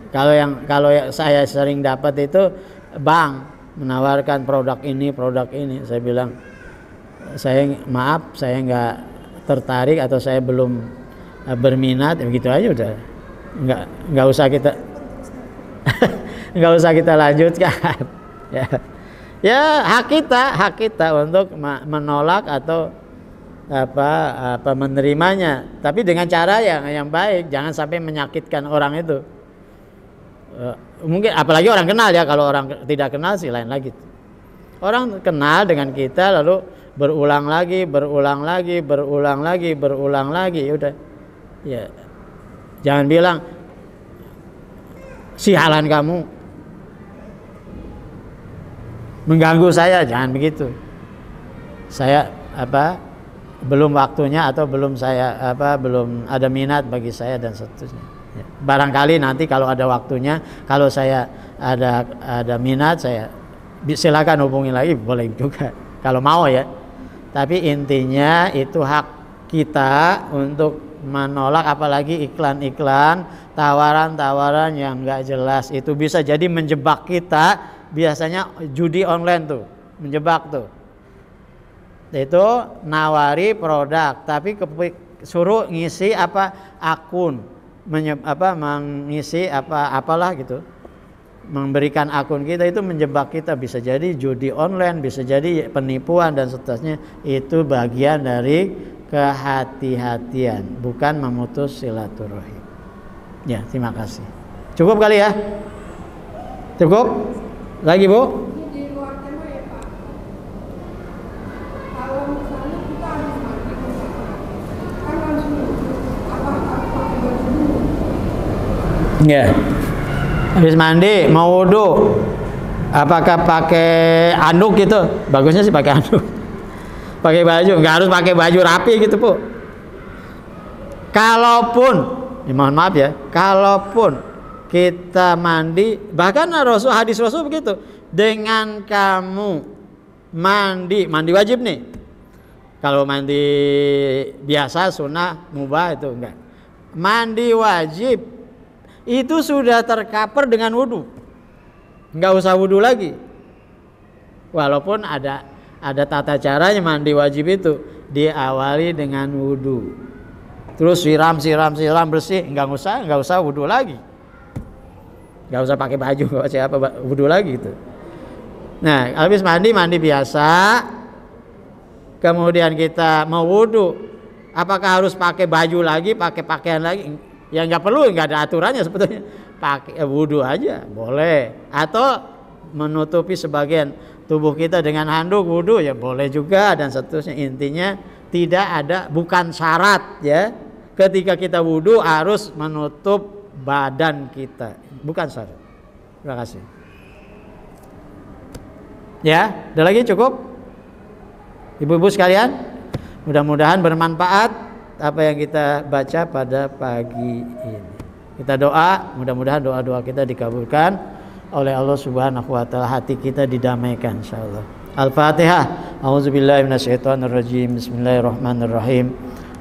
Kalau yang saya sering dapat itu bank menawarkan produk ini. Saya bilang saya maaf, saya nggak tertarik atau saya belum berminat, begitu aja udah. Nggak usah kita nggak usah kita lanjutkan. Ya hak kita untuk menolak atau apa menerimanya, tapi dengan cara yang baik, jangan sampai menyakitkan orang itu. Mungkin apalagi orang kenal ya, kalau orang tidak kenal sih lain lagi. Orang kenal dengan kita lalu berulang lagi, udah. Ya. Jangan bilang sialan kamu, mengganggu saya, jangan begitu. Saya belum waktunya atau belum ada minat bagi saya dan seterusnya. Ya. Barangkali nanti kalau ada waktunya, kalau saya ada minat, saya silakan hubungi lagi, boleh juga kalau mau ya. Tapi intinya itu hak kita untuk menolak, apalagi iklan-iklan, tawaran-tawaran yang nggak jelas. Itu bisa jadi menjebak kita. Biasanya judi online tuh menjebak tuh. Itu nawari produk, tapi suruh ngisi akun, mengisi apalah gitu. Memberikan akun kita, itu menjebak kita. Bisa jadi judi online, bisa jadi penipuan dan seterusnya. Itu bagian dari kehati-hatian, bukan memutus silaturahim. Ya, terima kasih. Cukup kali ya? Cukup? Lagi Bu? Ini di luar tema ya Pak. Kalau misalnya kita harus mandi, kan langsung apa harus pakai baju dulu? Ya. Habis mandi mau wudu, apakah pakai anduk gitu? Bagusnya sih pakai anduk. Pakai baju, nggak harus pakai baju rapi gitu Bu. Kalaupun, mohon maaf ya, kalaupun kita mandi, bahkan hadis Rasul begitu, dengan kamu mandi wajib nih. Kalau mandi biasa sunnah mubah itu enggak. Mandi wajib itu sudah tercover dengan wudu, nggak usah wudu lagi. Walaupun ada tata caranya mandi wajib itu, diawali dengan wudu, terus siram bersih, nggak usah wudu lagi, nggak usah pakai baju, nggak usah wudu lagi gitu. Nah, habis mandi biasa, kemudian kita mau wudu, apakah harus pakai baju lagi, pakai pakaian lagi? Ya nggak perlu, nggak ada aturannya sebetulnya. Pakai wudu aja boleh, atau menutupi sebagian tubuh kita dengan handuk wudu ya boleh juga dan seterusnya. Intinya tidak ada, bukan syarat ya. Ketika kita wudu harus menutup badan kita, bukan syarat. Terima kasih. Ya, ada lagi cukup? Ibu-ibu sekalian, mudah-mudahan bermanfaat apa yang kita baca pada pagi ini. Kita doa, mudah-mudahan doa-doa kita dikabulkan oleh Allah Subhanahu wa taala, hati kita didamaikan insyaallah. Al-Fatihah. A'udzubillahi minasyaitonirrajim. Bismillahirrahmanirrahim.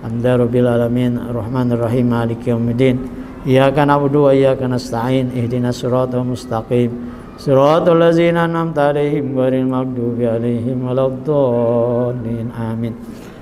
Alhamdulillahirabbil alamin, arrahmanirrahim, maliki yaumiddin. Iyyaka na'budu wa iyyaka nasta'in. Ihdinas siratal mustaqim. Siratal ladzina an'amta 'alaihim ghairil maghdubi 'alaihim waladdallin. Amin.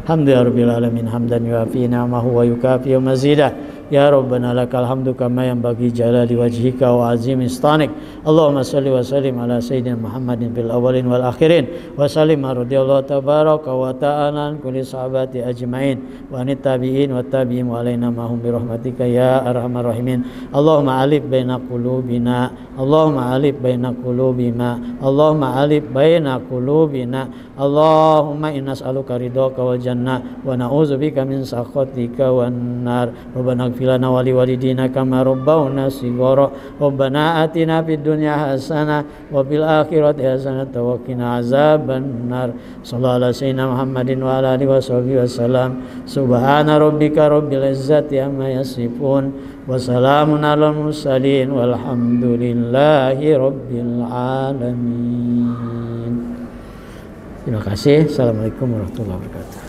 Alhamdulillahirabbil alamin, hamdan yuafi ni'amahu wa yukafi mazidah. Ya Rabbana lakal hamdu kama yanbaghi jalali wajhika wa azimi istanik. Allahumma salli wa sallim ala sayyidina Muhammadin fil awwalin wal akhirin wa sallim radhiyallahu tabaraka wa ta'ala an kulli sahabati ajmain wa anit tabi'in wa tabi'in wa alaina mahum bi rahmatika ya arhamar rahimin. Allahumma alif baina qulubina, Allahumma alif baina qulubina, Allahumma alif baina qulubina. Allahumma inna nas'aluka ridhaka wal jannah wa na'udzubika min sakhatika wan nar. Rabbana ighfir lana wa liwalidina kama rabbawna shighara. Rabbana atina fid dunya hasanah wa fil akhirati hasanah wa qina azaban nar. Sallallahu alaihi sayyidina Muhammadin wa ala alihi washabihi wasallam. Subhana rabbika rabbil izzati amma yasifun wa salamun alal mursalin walhamdulillahi rabbil alamin. Terima kasih. Assalamualaikum warahmatullahi wabarakatuh.